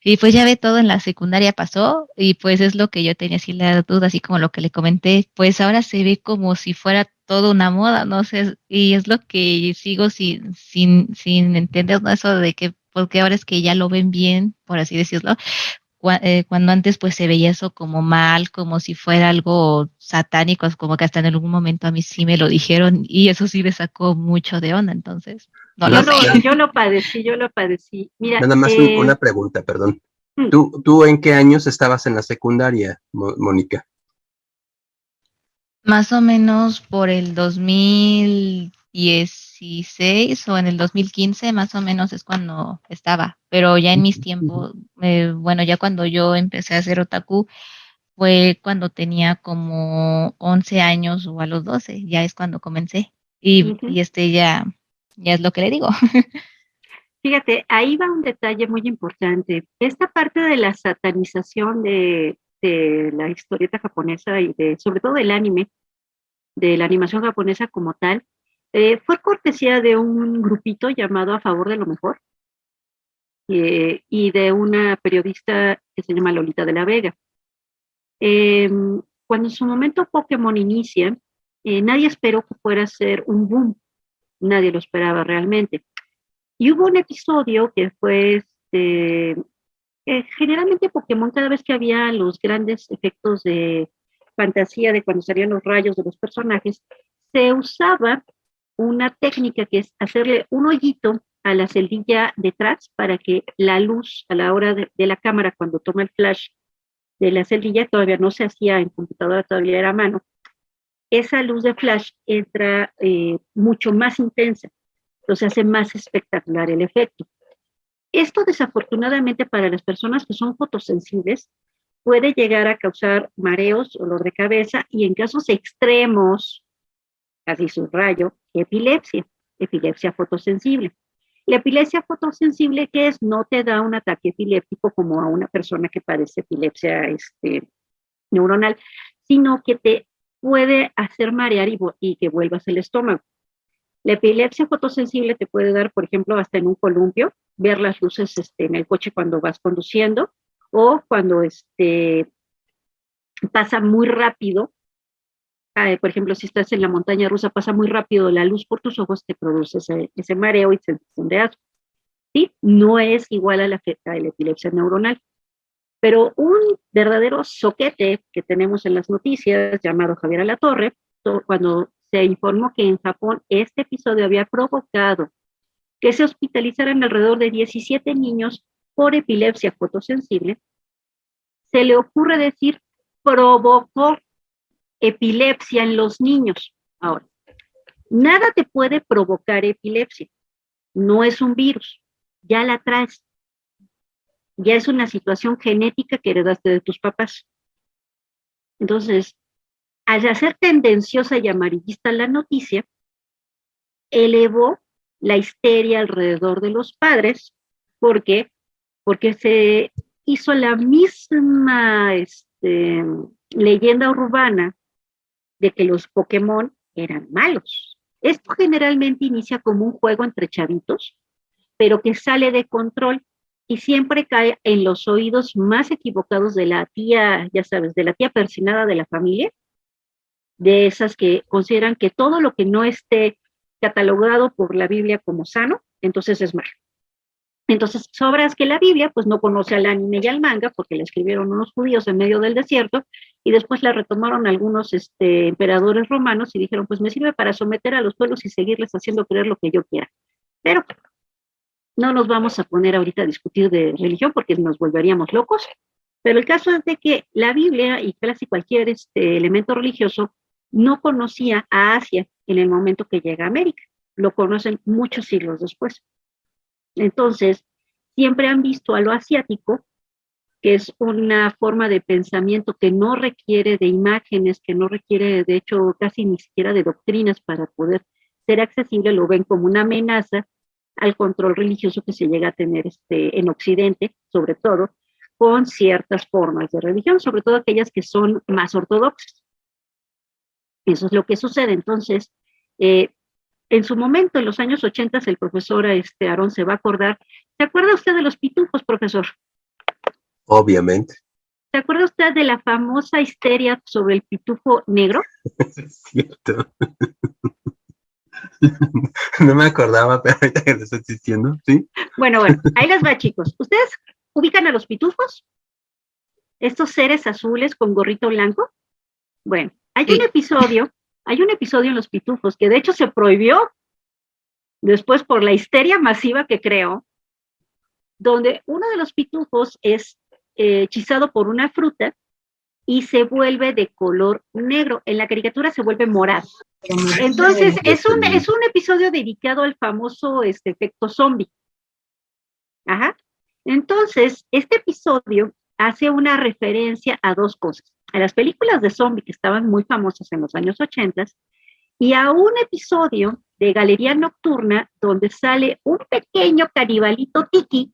Speaker 3: y pues ya ve todo en la secundaria pasó, y pues es lo que yo tenía así la duda, así como lo que le comenté, pues ahora se ve como si fuera todo una moda, no sé, y es lo que sigo sin entender, ¿no? Eso de que, porque ahora es que ya lo ven bien, por así decirlo, cuando antes pues se veía eso como mal, como si fuera algo satánico, como que hasta en algún momento a mí sí me lo dijeron y eso sí me sacó mucho de onda, entonces, no lo sé.
Speaker 2: Yo lo padecí. Mira,
Speaker 1: Nada más una pregunta, perdón.
Speaker 2: mm,
Speaker 1: ¿Tú en qué años estabas en la secundaria, Mónica?
Speaker 3: Más o menos por el 2016 o en el 2015, más o menos es cuando estaba, pero ya en mis tiempos, bueno, ya cuando yo empecé a hacer otaku, fue cuando tenía como 11 años o a los 12, ya es cuando comencé. Y ya es lo que le digo.
Speaker 2: fíjate, ahí va un detalle muy importante. Esta parte de la satanización de la historieta japonesa y sobre todo del anime, de la animación japonesa como tal, fue cortesía de un grupito llamado A Favor de lo Mejor y de una periodista que se llama Lolita de la Vega. Eh, Cuando en su momento Pokémon inicia, nadie esperó que fuera a ser un boom, nadie lo esperaba realmente. Y hubo un episodio que fue generalmente Pokémon, cada vez que había los grandes efectos de fantasía de cuando salían los rayos de los personajes, se usaba una técnica que es hacerle un hoyito a la celdilla detrás para que la luz a la hora de la cámara, cuando toma el flash de la celdilla, todavía no se hacía en computadora, todavía era a mano, esa luz de flash entra mucho más intensa, entonces hace más espectacular el efecto. Esto desafortunadamente para las personas que son fotosensibles puede llegar a causar mareos, dolor de cabeza y en casos extremos, así subrayo, epilepsia fotosensible. La epilepsia fotosensible, ¿qué es? No te da un ataque epiléptico como a una persona que padece epilepsia neuronal, sino que te puede hacer marear y que vuelvas el estómago. La epilepsia fotosensible te puede dar, por ejemplo, hasta en un columpio, ver las luces en el coche cuando vas conduciendo, o cuando pasa muy rápido, por ejemplo, si estás en la montaña rusa, pasa muy rápido la luz por tus ojos, te produce ese mareo y sensación de asco. ¿Sí? No es igual a la epilepsia neuronal. Pero un verdadero soquete que tenemos en las noticias, llamado Javier Alatorre, cuando se informó que en Japón este episodio había provocado que se hospitalizaran alrededor de 17 niños por epilepsia fotosensible, se le ocurre decir provocó epilepsia en los niños. Ahora, nada te puede provocar epilepsia, no es un virus, ya la traes, ya es una situación genética que heredaste de tus papás. Entonces, al hacer tendenciosa y amarillista la noticia, elevó la histeria alrededor de los padres. ¿Por qué? Porque se hizo la misma leyenda urbana de que los Pokémon eran malos. Esto generalmente inicia como un juego entre chavitos, pero que sale de control y siempre cae en los oídos más equivocados de la tía, ya sabes, de la tía persinada de la familia, de esas que consideran que todo lo que no esté catalogado por la Biblia como sano, entonces es malo. Entonces, sobras que la Biblia, pues no conoce al anime y al manga, porque la escribieron unos judíos en medio del desierto, y después la retomaron algunos emperadores romanos y dijeron, pues me sirve para someter a los pueblos y seguirles haciendo creer lo que yo quiera. Pero no nos vamos a poner ahorita a discutir de religión porque nos volveríamos locos, pero el caso es de que la Biblia y casi cualquier elemento religioso no conocía a Asia en el momento que llega a América, lo conocen muchos siglos después. Entonces, siempre han visto a lo asiático, que es una forma de pensamiento que no requiere de imágenes, que no requiere, de hecho, casi ni siquiera de doctrinas para poder ser accesible, lo ven como una amenaza al control religioso que se llega a tener en Occidente, sobre todo, con ciertas formas de religión, sobre todo aquellas que son más ortodoxas. Eso es lo que sucede. Entonces, en su momento, en los años 80, el profesor Aarón se va a acordar. ¿Se acuerda usted de los pitufos, profesor?
Speaker 1: Obviamente.
Speaker 2: ¿Se acuerda usted de la famosa histeria sobre el pitufo negro?
Speaker 1: Es cierto. No me acordaba, pero ahorita que lo estás diciendo, ¿sí?
Speaker 2: Bueno, ahí les va, chicos. ¿Ustedes ubican a los pitufos? Estos seres azules con gorrito blanco. Bueno, hay un episodio en Los Pitufos que de hecho se prohibió después por la histeria masiva que creó, donde uno de los pitufos es hechizado por una fruta y se vuelve de color negro. En la caricatura se vuelve morado. Entonces, es un episodio dedicado al famoso efecto zombie. Ajá. Entonces, este episodio hace una referencia a dos cosas. A las películas de zombie que estaban muy famosas en los años 80 y a un episodio de Galería Nocturna donde sale un pequeño canibalito tiki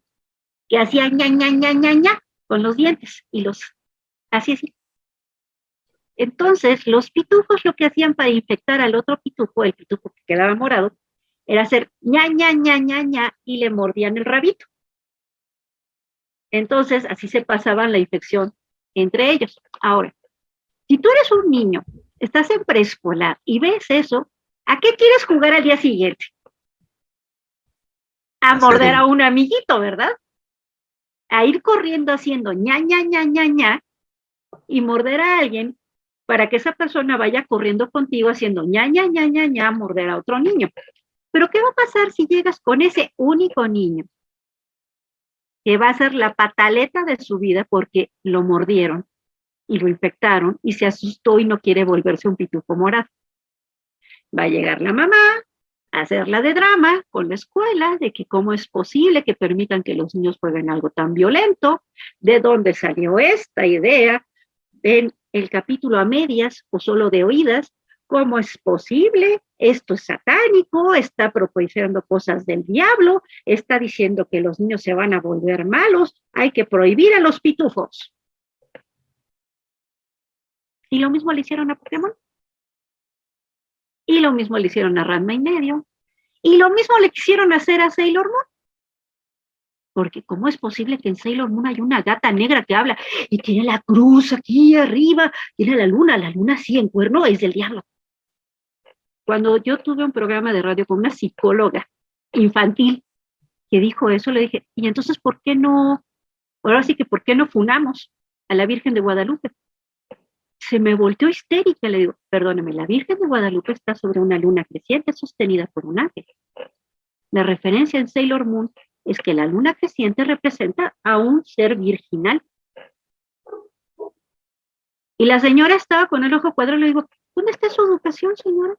Speaker 2: que hacía ña, ña, ña, ña, ña con los dientes y los hacía así. Entonces, los pitufos lo que hacían para infectar al otro pitufo, el pitufo que quedaba morado, era hacer ña, ña, ña, ña, ña y le mordían el rabito. Entonces, así se pasaban la infección entre ellos. Ahora, si tú eres un niño, estás en preescolar y ves eso, ¿a qué quieres jugar al día siguiente? A morder a un amiguito, ¿verdad? A ir corriendo haciendo ña, ña, ña, ña, ña y morder a alguien para que esa persona vaya corriendo contigo haciendo ña, ña, ña, ña, ña, morder a otro niño. Pero ¿qué va a pasar si llegas con ese único niño que va a ser la pataleta de su vida porque lo mordieron y lo infectaron y se asustó y no quiere volverse un pitufo morado? Va a llegar la mamá a hacerla de drama con la escuela, de que cómo es posible que permitan que los niños jueguen algo tan violento, de dónde salió esta idea, ven el capítulo a medias o solo de oídas, cómo es posible, esto es satánico, está propiciando cosas del diablo, está diciendo que los niños se van a volver malos, hay que prohibir a los pitufos. Y lo mismo le hicieron a Pokémon. Y lo mismo le hicieron a Ranma y medio. Y lo mismo le quisieron hacer a Sailor Moon. Porque ¿cómo es posible que en Sailor Moon hay una gata negra que habla y tiene la cruz aquí arriba, tiene la luna sí en cuerno, es del diablo? Cuando yo tuve un programa de radio con una psicóloga infantil que dijo eso, le dije, y entonces, ¿por qué no? Ahora sí que, ¿por qué no funamos a la Virgen de Guadalupe? Se me volteó histérica, le digo, perdóneme, la Virgen de Guadalupe está sobre una luna creciente sostenida por un ángel. La referencia en Sailor Moon es que la luna creciente representa a un ser virginal. Y la señora estaba con el ojo cuadrado y le digo, ¿dónde está su educación, señora?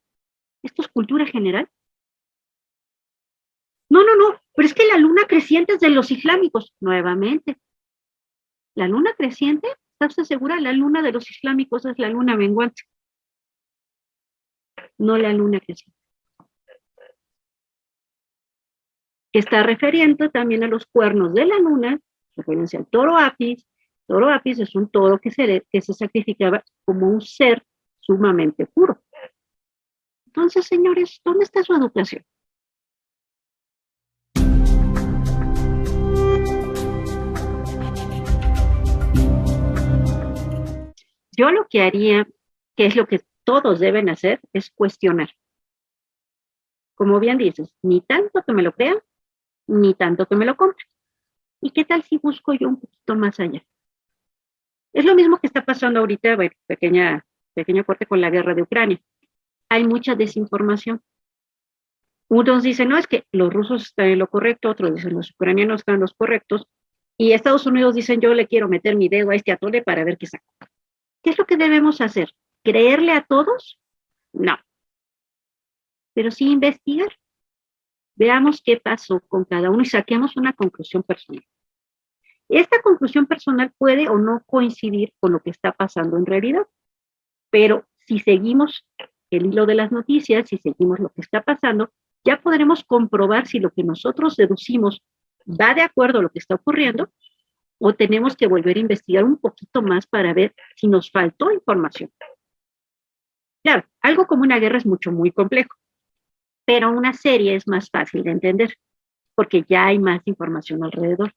Speaker 2: ¿Esto es cultura general? No, pero es que la luna creciente es de los islámicos. Nuevamente, la luna creciente, ¿estás segura? La luna de los islámicos es la luna menguante, no la luna creciente. Está refiriendo también a los cuernos de la luna, referencia al toro Apis. Toro Apis es un toro que se sacrificaba como un ser sumamente puro. Entonces, señores, ¿dónde está su educación? Yo lo que haría, que es lo que todos deben hacer, es cuestionar. Como bien dices, ni tanto que me lo crean, ni tanto que me lo compren. ¿Y qué tal si busco yo un poquito más allá? Es lo mismo que está pasando ahorita, bueno, pequeño corte con la guerra de Ucrania. Hay mucha desinformación. Unos dicen, no, es que los rusos están en lo correcto, otros dicen, los ucranianos están en los correctos, y Estados Unidos dicen, yo le quiero meter mi dedo a este atole para ver qué saca. ¿Qué es lo que debemos hacer? ¿Creerle a todos? No. Pero sí investigar. Veamos qué pasó con cada uno y saquemos una conclusión personal. Esta conclusión personal puede o no coincidir con lo que está pasando en realidad, pero si seguimos el hilo de las noticias, si seguimos lo que está pasando, ya podremos comprobar si lo que nosotros deducimos va de acuerdo a lo que está ocurriendo o tenemos que volver a investigar un poquito más para ver si nos faltó información. Claro, algo como una guerra es muy complejo, pero una serie es más fácil de entender porque ya hay más información alrededor.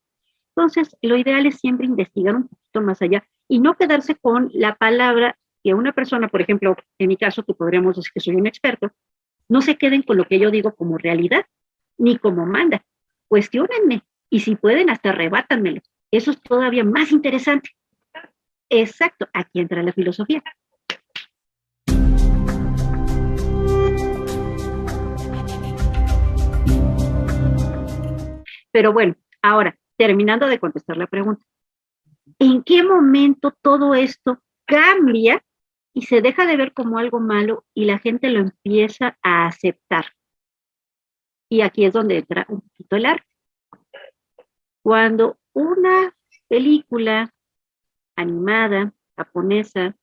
Speaker 2: Entonces, lo ideal es siempre investigar un poquito más allá y no quedarse con la palabra que una persona, por ejemplo, en mi caso, que podríamos decir que soy un experto, no se queden con lo que yo digo como realidad, ni como manda. Cuestiónenme y si pueden, hasta rebátanmelo. Eso es todavía más interesante. Exacto, aquí entra la filosofía. Pero bueno, ahora, terminando de contestar la pregunta, ¿en qué momento todo esto cambia y se deja de ver como algo malo y la gente lo empieza a aceptar? Y aquí es donde entra un poquito el arte. Cuando una película animada japonesa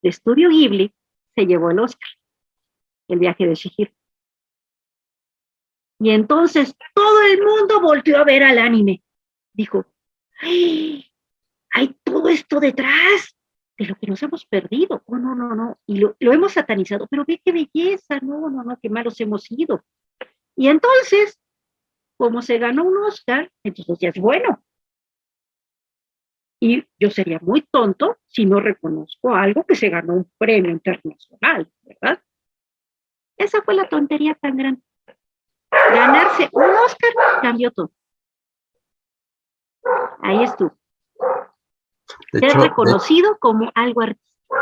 Speaker 2: de estudio Ghibli se llevó el Oscar, El viaje de Chihiro. Y entonces todo el mundo volteó a ver al anime. Dijo, ¡ay! Hay todo esto detrás de lo que nos hemos perdido. Oh, no. Y lo hemos satanizado, pero ve qué belleza. No, qué malos hemos sido. Y entonces, como se ganó un Oscar, entonces ya es bueno. Y yo sería muy tonto si no reconozco algo que se ganó un premio internacional, ¿verdad? Esa fue la tontería tan grande. Ganarse un Oscar cambió todo. Ahí estuvo. Ser reconocido como algo artístico.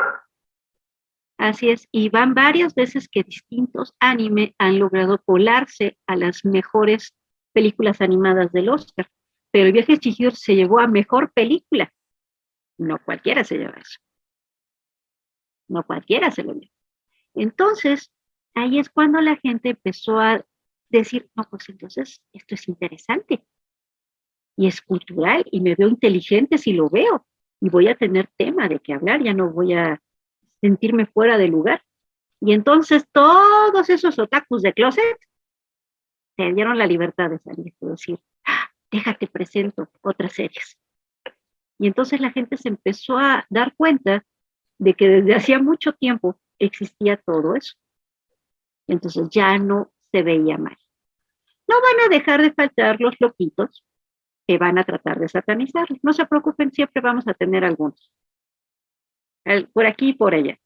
Speaker 2: Así es, y van varias veces que distintos anime han logrado colarse a las mejores películas animadas del Oscar. Pero el viaje de Chihiro se llevó a mejor película. No cualquiera se lleva eso. No cualquiera se lo lleva. Entonces, ahí es cuando la gente empezó a decir, no, pues entonces esto es interesante y es cultural y me veo inteligente si lo veo y voy a tener tema de qué hablar, ya no voy a sentirme fuera de lugar. Y entonces todos esos otakus de closet se dieron la libertad de salir, de decir, "Ah, déjate presento otras series". Y entonces la gente se empezó a dar cuenta de que desde hacía mucho tiempo existía todo eso. Entonces ya no se veía mal. No van a dejar de faltar los loquitos que van a tratar de satanizarlos. No se preocupen, siempre vamos a tener algunos. Por aquí y por allá.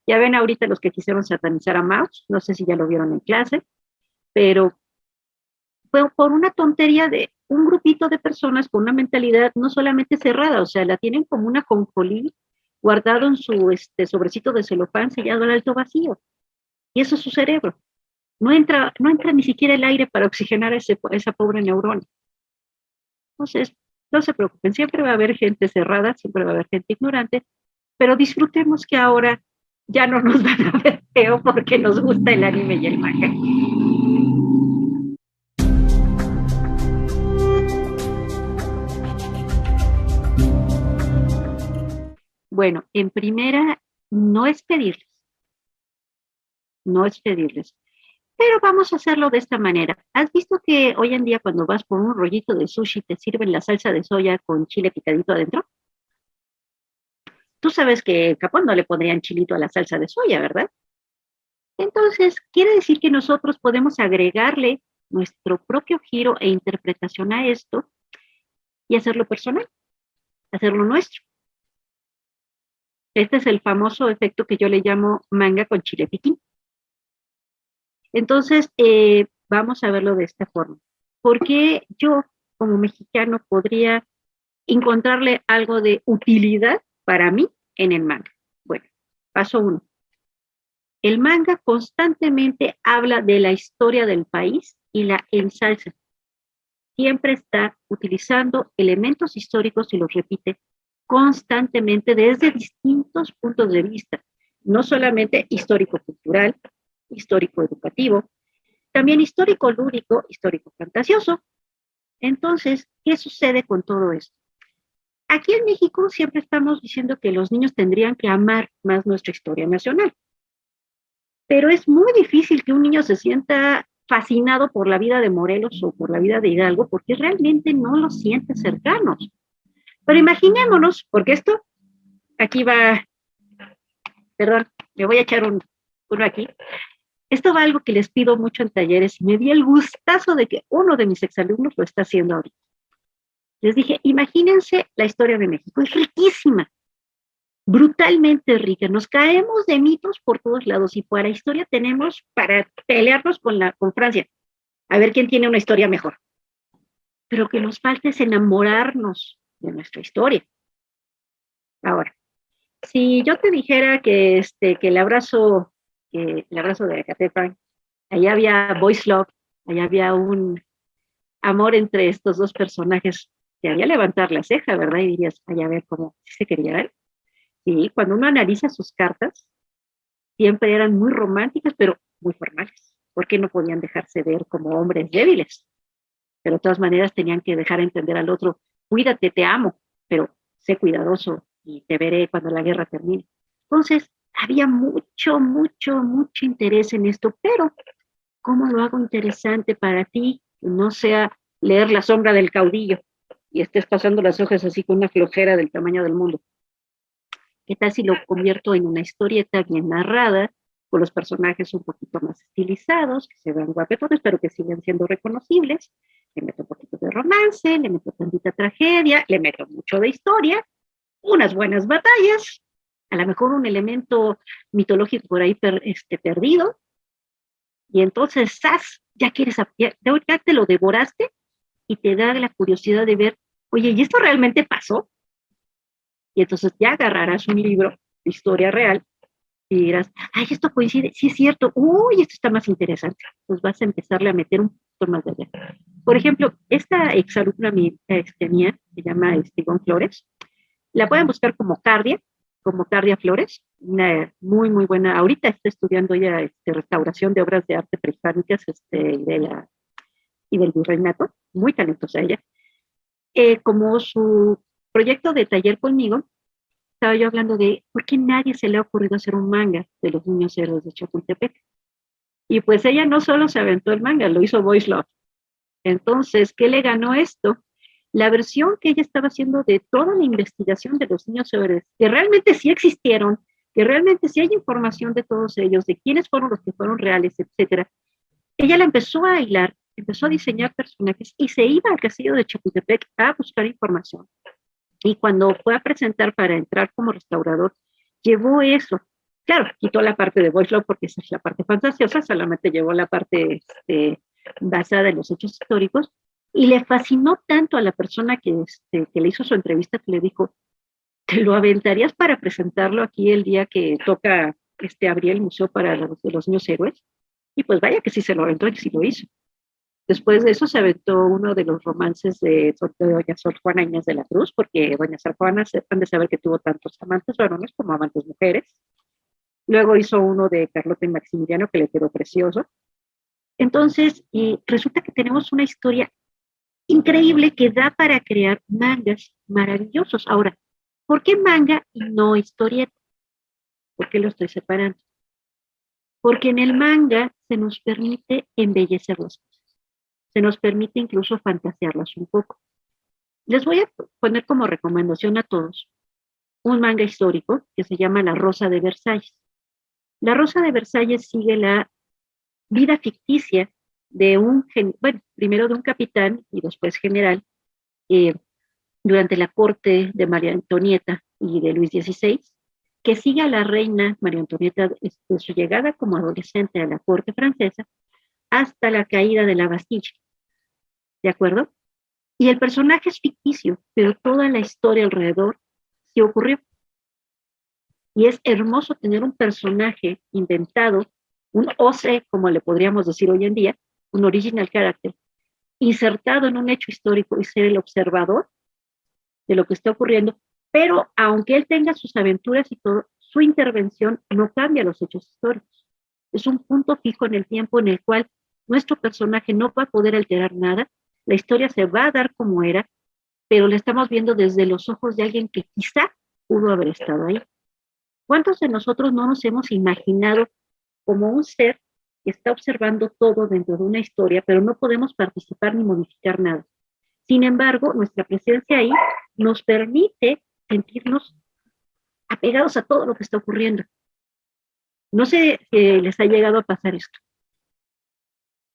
Speaker 2: Ya ven ahorita los que quisieron satanizar a Maus, no sé si ya lo vieron en clase, pero fue por una tontería de un grupito de personas con una mentalidad no solamente cerrada, o sea, la tienen como una ajonjolí guardado en su sobrecito de celofán sellado al alto vacío. Y eso es su cerebro. No entra ni siquiera el aire para oxigenar esa pobre neurona. Entonces, no se preocupen, siempre va a haber gente cerrada, siempre va a haber gente ignorante, pero disfrutemos que ahora ya no nos van a ver feo porque nos gusta el anime y el manga. Bueno, en primera, no es pedirles, no es pedirles, pero vamos a hacerlo de esta manera. ¿Has visto que hoy en día cuando vas por un rollito de sushi te sirven la salsa de soya con chile picadito adentro? Tú sabes que en Japón no le pondrían chilito a la salsa de soya, ¿verdad? Entonces, quiere decir que nosotros podemos agregarle nuestro propio giro e interpretación a esto y hacerlo personal, hacerlo nuestro. Este es el famoso efecto que yo le llamo manga con chile piquín. Entonces, vamos a verlo de esta forma. ¿Por qué yo, como mexicano, podría encontrarle algo de utilidad para mí en el manga? Bueno, paso uno. El manga constantemente habla de la historia del país y la ensalza. Siempre está utilizando elementos históricos y los repite constantemente desde distintos puntos de vista, no solamente histórico-cultural, histórico-educativo, también histórico-lúdico, histórico-fantasioso. Entonces, ¿qué sucede con todo esto? Aquí en México siempre estamos diciendo que los niños tendrían que amar más nuestra historia nacional, pero es muy difícil que un niño se sienta fascinado por la vida de Morelos o por la vida de Hidalgo porque realmente no los siente cercanos. Pero imaginémonos, porque esto, aquí va, perdón, me voy a echar uno aquí. Esto va algo que les pido mucho en talleres y me di el gustazo de que uno de mis exalumnos lo está haciendo ahorita. Les dije, imagínense la historia de México, es riquísima, brutalmente rica. Nos caemos de mitos por todos lados y para historia tenemos para pelearnos con Francia, a ver quién tiene una historia mejor. Pero que nos falta es enamorarnos de nuestra historia. Ahora, si yo te dijera que el abrazo de Acatepan, allá había boys love, allá había un amor entre estos dos personajes, te haría levantar la ceja, ¿verdad? Y dirías, allá a ver cómo se querían. Y cuando uno analiza sus cartas, siempre eran muy románticas, pero muy formales, porque no podían dejarse ver como hombres débiles. Pero de todas maneras tenían que dejar entender al otro, cuídate, te amo, pero sé cuidadoso y te veré cuando la guerra termine. Entonces, había mucho interés en esto, pero ¿cómo lo hago interesante para ti? Que no sea leer La sombra del caudillo y estés pasando las hojas así con una flojera del tamaño del mundo. ¿Qué tal si lo convierto en una historieta bien narrada, con los personajes un poquito más estilizados, que se vean guapetones, pero que sigan siendo reconocibles? Le meto un poquito de romance, le meto tantita tragedia, le meto mucho de historia, unas buenas batallas, a lo mejor un elemento mitológico por ahí perdido, y entonces, ¡zas! Ya te lo devoraste y te da la curiosidad de ver, oye, ¿y esto realmente pasó? Y entonces ya agarrarás un libro de historia real y dirás, ay, esto coincide, sí es cierto, uy, esto está más interesante. Pues vas a empezarle a meter un poquito más de allá. Por ejemplo, esta exalumna mía, se llama Ivonne Flores, la pueden buscar como Cardia Flores, una muy, muy buena. Ahorita está estudiando ella restauración de obras de arte prehispánicas y del virreinato, muy talentosa ella. Como su proyecto de taller conmigo, estaba yo hablando de por qué nadie se le ha ocurrido hacer un manga de los niños héroes de Chapultepec. Y pues ella no solo se aventó el manga, lo hizo Voice Love. Entonces, ¿qué le ganó esto? La versión que ella estaba haciendo de toda la investigación de los niños héroes, que realmente sí existieron, que realmente sí hay información de todos ellos, de quiénes fueron los que fueron reales, etcétera. Ella la empezó a hilar, empezó a diseñar personajes y se iba al castillo de Chapultepec a buscar información. Y cuando fue a presentar para entrar como restaurador, llevó eso. Claro, quitó la parte de Voice Love porque esa es la parte fantasiosa, solamente llevó la parte basada en los hechos históricos, y le fascinó tanto a la persona que le hizo su entrevista que le dijo, ¿te lo aventarías para presentarlo aquí el día que toca abrir el museo para los niños héroes? Y pues vaya que sí se lo aventó y sí lo hizo. Después de eso se aventó uno de los romances de doña Sor Juana Inés de la Cruz, porque doña Sor Juana han de saber que tuvo tantos amantes varones como amantes mujeres. Luego hizo uno de Carlota y Maximiliano que le quedó precioso. Entonces, resulta que tenemos una historia increíble que da para crear mangas maravillosos. Ahora, ¿por qué manga y no historieta? ¿Por qué lo estoy separando? Porque en el manga se nos permite embellecer las cosas, se nos permite incluso fantasearlas un poco. Les voy a poner como recomendación a todos un manga histórico que se llama La Rosa de Versalles. La Rosa de Versalles sigue la vida ficticia de primero de un capitán y después general, durante la corte de María Antonieta y de Luis XVI, que sigue a la reina María Antonieta desde su llegada como adolescente a la corte francesa hasta la caída de la Bastilla. ¿De acuerdo? Y el personaje es ficticio, pero toda la historia alrededor sí ocurrió. Y es hermoso tener un personaje inventado, un OC, como le podríamos decir hoy en día, un original character, insertado en un hecho histórico y ser el observador de lo que está ocurriendo, pero aunque él tenga sus aventuras y todo, su intervención no cambia los hechos históricos. Es un punto fijo en el tiempo en el cual nuestro personaje no va a poder alterar nada, la historia se va a dar como era, pero la estamos viendo desde los ojos de alguien que quizá pudo haber estado ahí. ¿Cuántos de nosotros no nos hemos imaginado como un ser que está observando todo dentro de una historia, pero no podemos participar ni modificar nada? Sin embargo, nuestra presencia ahí nos permite sentirnos apegados a todo lo que está ocurriendo. No sé si les ha llegado a pasar esto,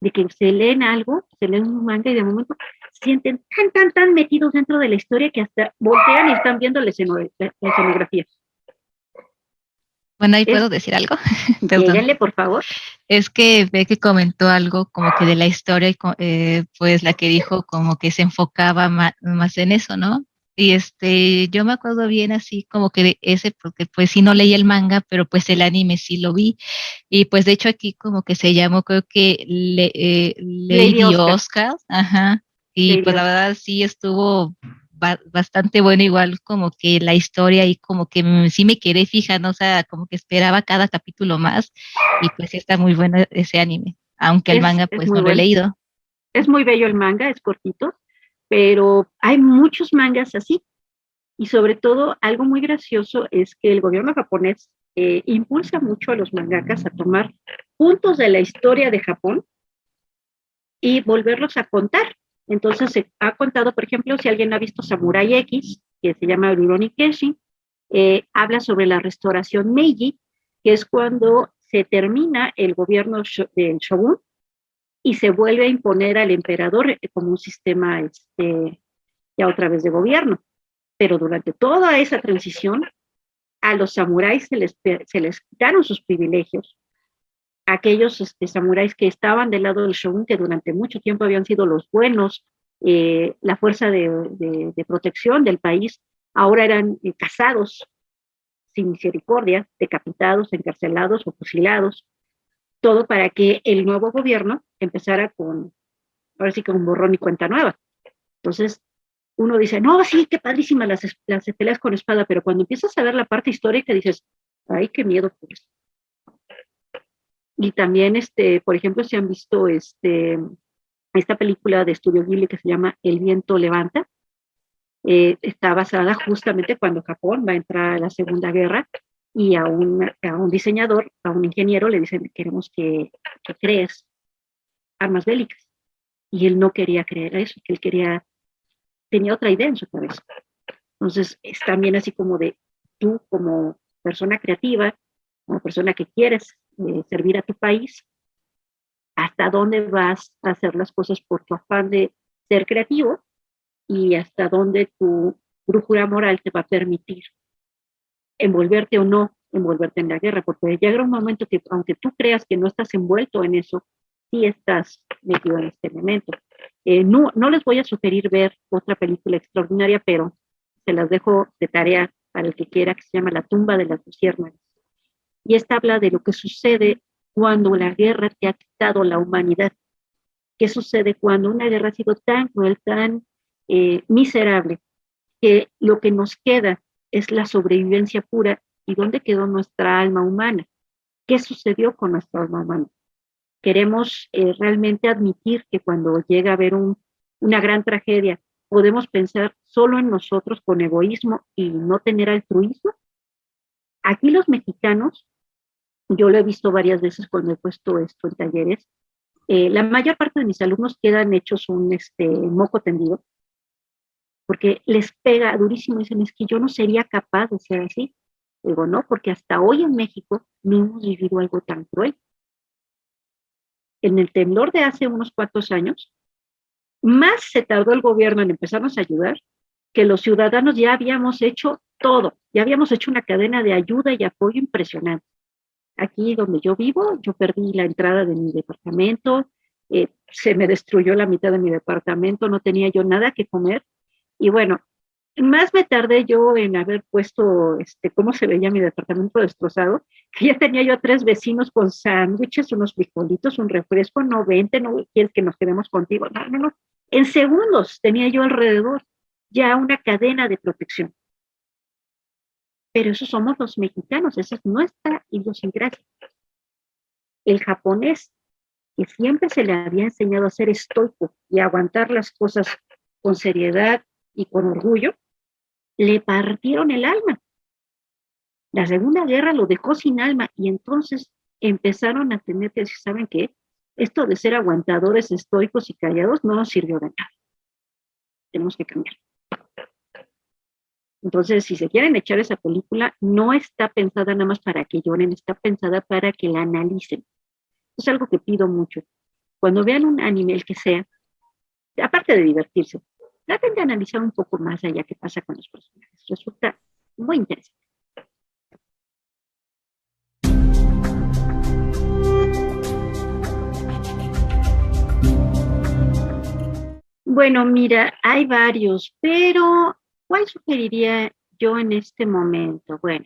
Speaker 2: de que se leen algo, se leen un manga y de momento se sienten tan metidos dentro de la historia que hasta voltean y están viendo la escenografía.
Speaker 3: Bueno, ahí puedo decir algo.
Speaker 2: Díganle, por favor.
Speaker 3: Es que ve que comentó algo como que de la historia y pues la que dijo como que se enfocaba más en eso, ¿no? Y yo me acuerdo bien así como que de ese, porque pues sí no leí el manga, pero pues el anime sí lo vi. Y pues de hecho aquí como que se llamó, creo que Lady Oscar. Ajá. Y
Speaker 2: Lady
Speaker 3: pues la verdad sí estuvo bastante bueno, igual como que la historia y como que sí me quedé fija, ¿no? O sea, como que esperaba cada capítulo más y pues sí está muy bueno ese anime, aunque el manga pues no lo he leído.
Speaker 2: Es muy bello el manga, es cortito, pero hay muchos mangas así. Y sobre todo, algo muy gracioso es que el gobierno japonés impulsa mucho a los mangakas a tomar puntos de la historia de Japón y volverlos a contar. Entonces se ha contado, por ejemplo, si alguien ha visto Samurai X, que se llama Rurouni Kenshin, habla sobre la restauración Meiji, que es cuando se termina el gobierno del shogun y se vuelve a imponer al emperador como un sistema ya otra vez de gobierno. Pero durante toda esa transición, a los samuráis se les quitaron sus privilegios. Aquellos samuráis que estaban del lado del shogun, que durante mucho tiempo habían sido los buenos, la fuerza de protección del país, ahora eran cazados, sin misericordia, decapitados, encarcelados o fusilados, todo para que el nuevo gobierno empezara ahora sí, con borrón y cuenta nueva. Entonces, uno dice, no, sí, qué padrísimas las peleas con espada, pero cuando empiezas a ver la parte histórica dices, ay, qué miedo por eso. Y también, por ejemplo, si han visto esta película de Estudio Ghibli que se llama El viento levanta, está basada justamente cuando Japón va a entrar a la Segunda Guerra y a un diseñador, a un ingeniero le dicen, queremos que crees armas bélicas. Y él no quería creer eso, que él tenía otra idea en su cabeza. Entonces, es también así como de tú como persona creativa, como persona que quieres servir a tu país, hasta dónde vas a hacer las cosas por tu afán de ser creativo y hasta dónde tu brújula moral te va a permitir envolverte o no envolverte en la guerra, porque llega un momento que aunque tú creas que no estás envuelto en eso, sí estás metido en este momento. No les voy a sugerir ver otra película extraordinaria, pero se las dejo de tarea para el que quiera, que se llama La tumba de las luciérnagas. Y esta habla de lo que sucede cuando la guerra te ha quitado la humanidad. ¿Qué sucede cuando una guerra ha sido tan cruel, tan miserable, que lo que nos queda es la sobrevivencia pura? ¿Y dónde quedó nuestra alma humana? ¿Qué sucedió con nuestra alma humana? Queremos realmente admitir que cuando llega a haber una gran tragedia, podemos pensar solo en nosotros con egoísmo y no tener altruismo. Aquí los mexicanos, yo lo he visto varias veces cuando he puesto esto en talleres, la mayor parte de mis alumnos quedan hechos un moco tendido, porque les pega durísimo y dicen, es que yo no sería capaz de ser así. Digo, no, porque hasta hoy en México no hemos vivido algo tan cruel. En el temblor de hace unos cuantos años, más se tardó el gobierno en empezarnos a ayudar, que los ciudadanos ya habíamos hecho todo, ya habíamos hecho una cadena de ayuda y apoyo impresionante. Aquí donde yo vivo, yo perdí la entrada de mi departamento, se me destruyó la mitad de mi departamento, no tenía yo nada que comer, y bueno, más me tardé yo en haber puesto, cómo se veía mi departamento destrozado, que ya tenía yo a 3 vecinos con sándwiches, unos frijolitos, un refresco, no vente, no quieres que nos quedemos contigo, no. En segundos tenía yo alrededor ya una cadena de protección. Pero esos somos los mexicanos, esa es nuestra idiosincrasia. El japonés, que siempre se le había enseñado a ser estoico y a aguantar las cosas con seriedad y con orgullo, le partieron el alma. La Segunda Guerra lo dejó sin alma y entonces empezaron a tener que decir, ¿saben qué? Esto de ser aguantadores, estoicos y callados no nos sirvió de nada. Tenemos que cambiar. Entonces, si se quieren echar esa película, no está pensada nada más para que lloren, está pensada para que la analicen. Es algo que pido mucho. Cuando vean un anime, el que sea, aparte de divertirse, traten de analizar un poco más allá qué pasa con los personajes. Resulta muy interesante. Bueno, mira, hay varios, pero ¿cuál sugeriría yo en este momento? Bueno,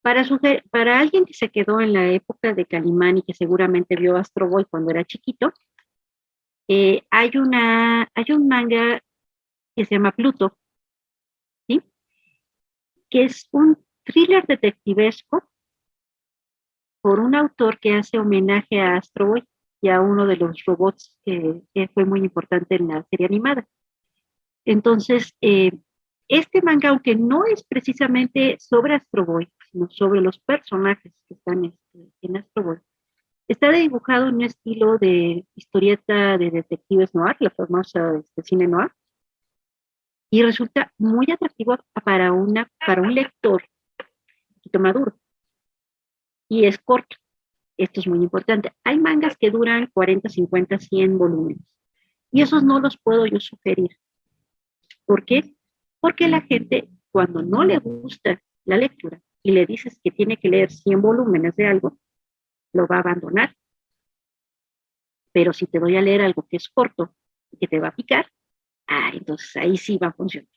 Speaker 2: para alguien que se quedó en la época de Calimán y que seguramente vio Astro Boy cuando era chiquito, hay un manga que se llama Pluto, ¿sí? Que es un thriller detectivesco por un autor que hace homenaje a Astro Boy y a uno de los robots que fue muy importante en la serie animada. Entonces, este manga, aunque no es precisamente sobre Astro Boy, sino sobre los personajes que están en Astro Boy, está dibujado en un estilo de historieta de detectives noir, la famosa cine noir, y resulta muy atractivo para un lector un poquito maduro. Y es corto. Esto es muy importante. Hay mangas que duran 40, 50, 100 volúmenes. Y esos no los puedo yo sugerir. ¿Por qué? Porque la gente, cuando no le gusta la lectura y le dices que tiene que leer 100 volúmenes de algo, lo va a abandonar. Pero si te doy a leer algo que es corto y que te va a picar, entonces ahí sí va a funcionar.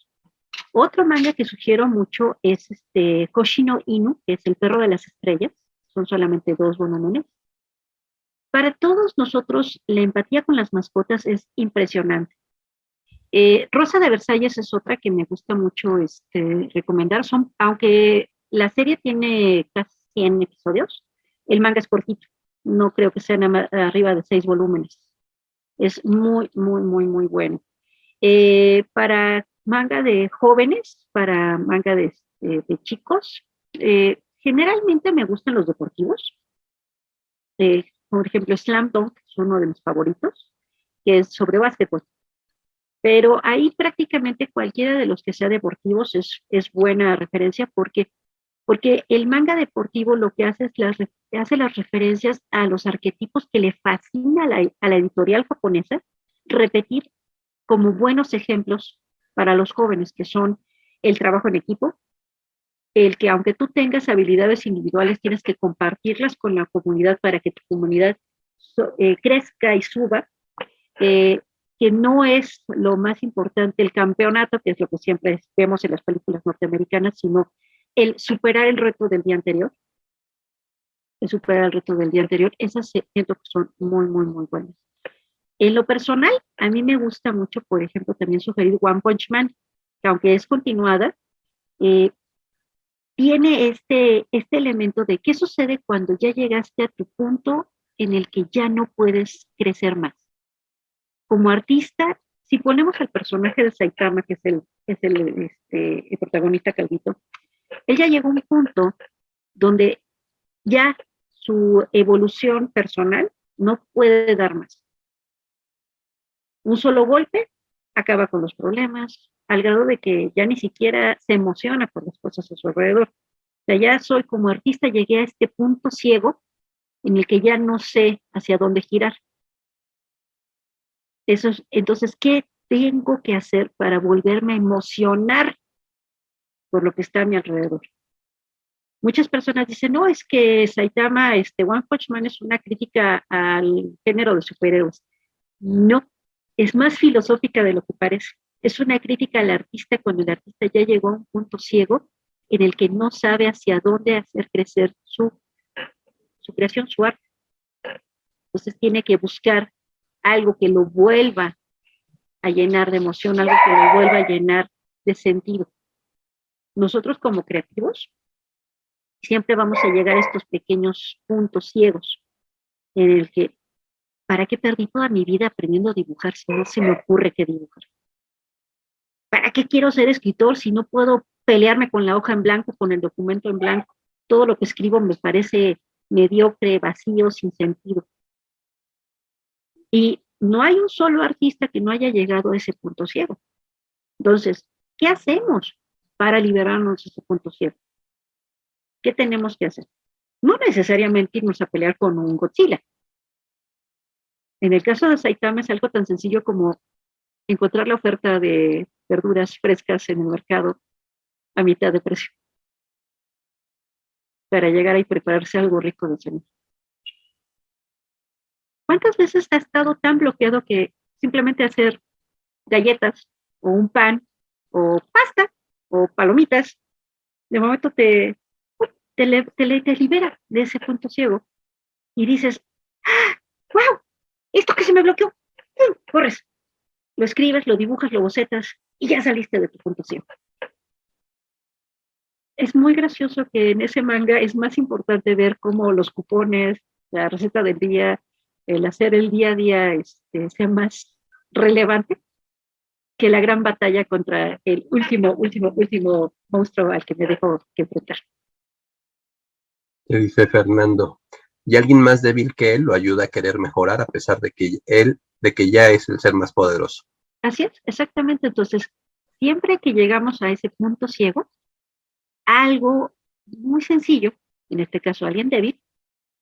Speaker 2: Otro manga que sugiero mucho es Koshi no Inu, que es el perro de las estrellas. Son solamente 2 volúmenes. Para todos nosotros, la empatía con las mascotas es impresionante. Rosa de Versalles es otra que me gusta mucho recomendar. Aunque la serie tiene casi 100 episodios, el manga es cortito. No creo que sean arriba de 6 volúmenes. Es muy, muy, muy, muy bueno. Para manga de jóvenes, para manga de chicos, generalmente me gustan los deportivos. Por ejemplo, Slam Dunk es uno de mis favoritos, que es sobre básquetbol. Pero ahí prácticamente cualquiera de los que sea deportivos es buena referencia porque el manga deportivo lo que hace es hace las referencias a los arquetipos que le fascina a la editorial japonesa repetir como buenos ejemplos para los jóvenes, que son el trabajo en equipo, el que aunque tú tengas habilidades individuales, tienes que compartirlas con la comunidad para que tu comunidad crezca y suba, que no es lo más importante el campeonato, que es lo que siempre vemos en las películas norteamericanas, sino el superar el reto del día anterior. Esas siento que son muy, muy, muy buenas. En lo personal, a mí me gusta mucho, por ejemplo, también sugerir One Punch Man, que aunque es continuada, tiene este elemento de qué sucede cuando ya llegaste a tu punto en el que ya no puedes crecer más. Como artista, si ponemos al personaje de Saitama, que es el protagonista calvito, él ya llegó a un punto donde ya su evolución personal no puede dar más. Un solo golpe acaba con los problemas, al grado de que ya ni siquiera se emociona por las cosas a su alrededor. O sea, ya soy como artista, llegué a este punto ciego en el que ya no sé hacia dónde girar. Entonces, ¿qué tengo que hacer para volverme a emocionar por lo que está a mi alrededor? Muchas personas dicen, no, es que Saitama, One Punch Man es una crítica al género de superhéroes. No, es más filosófica de lo que parece. Es una crítica al artista cuando el artista ya llegó a un punto ciego en el que no sabe hacia dónde hacer crecer su creación, su arte. Entonces tiene que buscar algo que lo vuelva a llenar de emoción, algo que lo vuelva a llenar de sentido. Nosotros como creativos siempre vamos a llegar a estos pequeños puntos ciegos en el que, ¿para qué perdí toda mi vida aprendiendo a dibujar si no se me ocurre qué dibujar? ¿Para qué quiero ser escritor si no puedo pelearme con la hoja en blanco, con el documento en blanco? Todo lo que escribo me parece mediocre, vacío, sin sentido. Y no hay un solo artista que no haya llegado a ese punto ciego. Entonces, ¿qué hacemos para liberarnos de ese punto ciego? ¿Qué tenemos que hacer? No necesariamente irnos a pelear con un Godzilla. En el caso de Saitama es algo tan sencillo como encontrar la oferta de verduras frescas en el mercado a mitad de precio para llegar y prepararse algo rico de cenar. ¿Cuántas veces ha estado tan bloqueado que simplemente hacer galletas o un pan o pasta o palomitas, de momento te libera de ese punto ciego y dices, ¡ah, wow! Esto que se me bloqueó, corres, lo escribes, lo dibujas, lo bocetas y ya saliste de tu punto ciego. Es muy gracioso que en ese manga es más importante ver cómo los cupones, la receta del día, el hacer el día a día sea más relevante que la gran batalla contra el último monstruo al que me dejo que enfrentar.
Speaker 1: Te dice Fernando, y alguien más débil que él lo ayuda a querer mejorar a pesar de que ya es el ser más poderoso.
Speaker 2: Así es, exactamente. Entonces, siempre que llegamos a ese punto ciego, algo muy sencillo, en este caso alguien débil,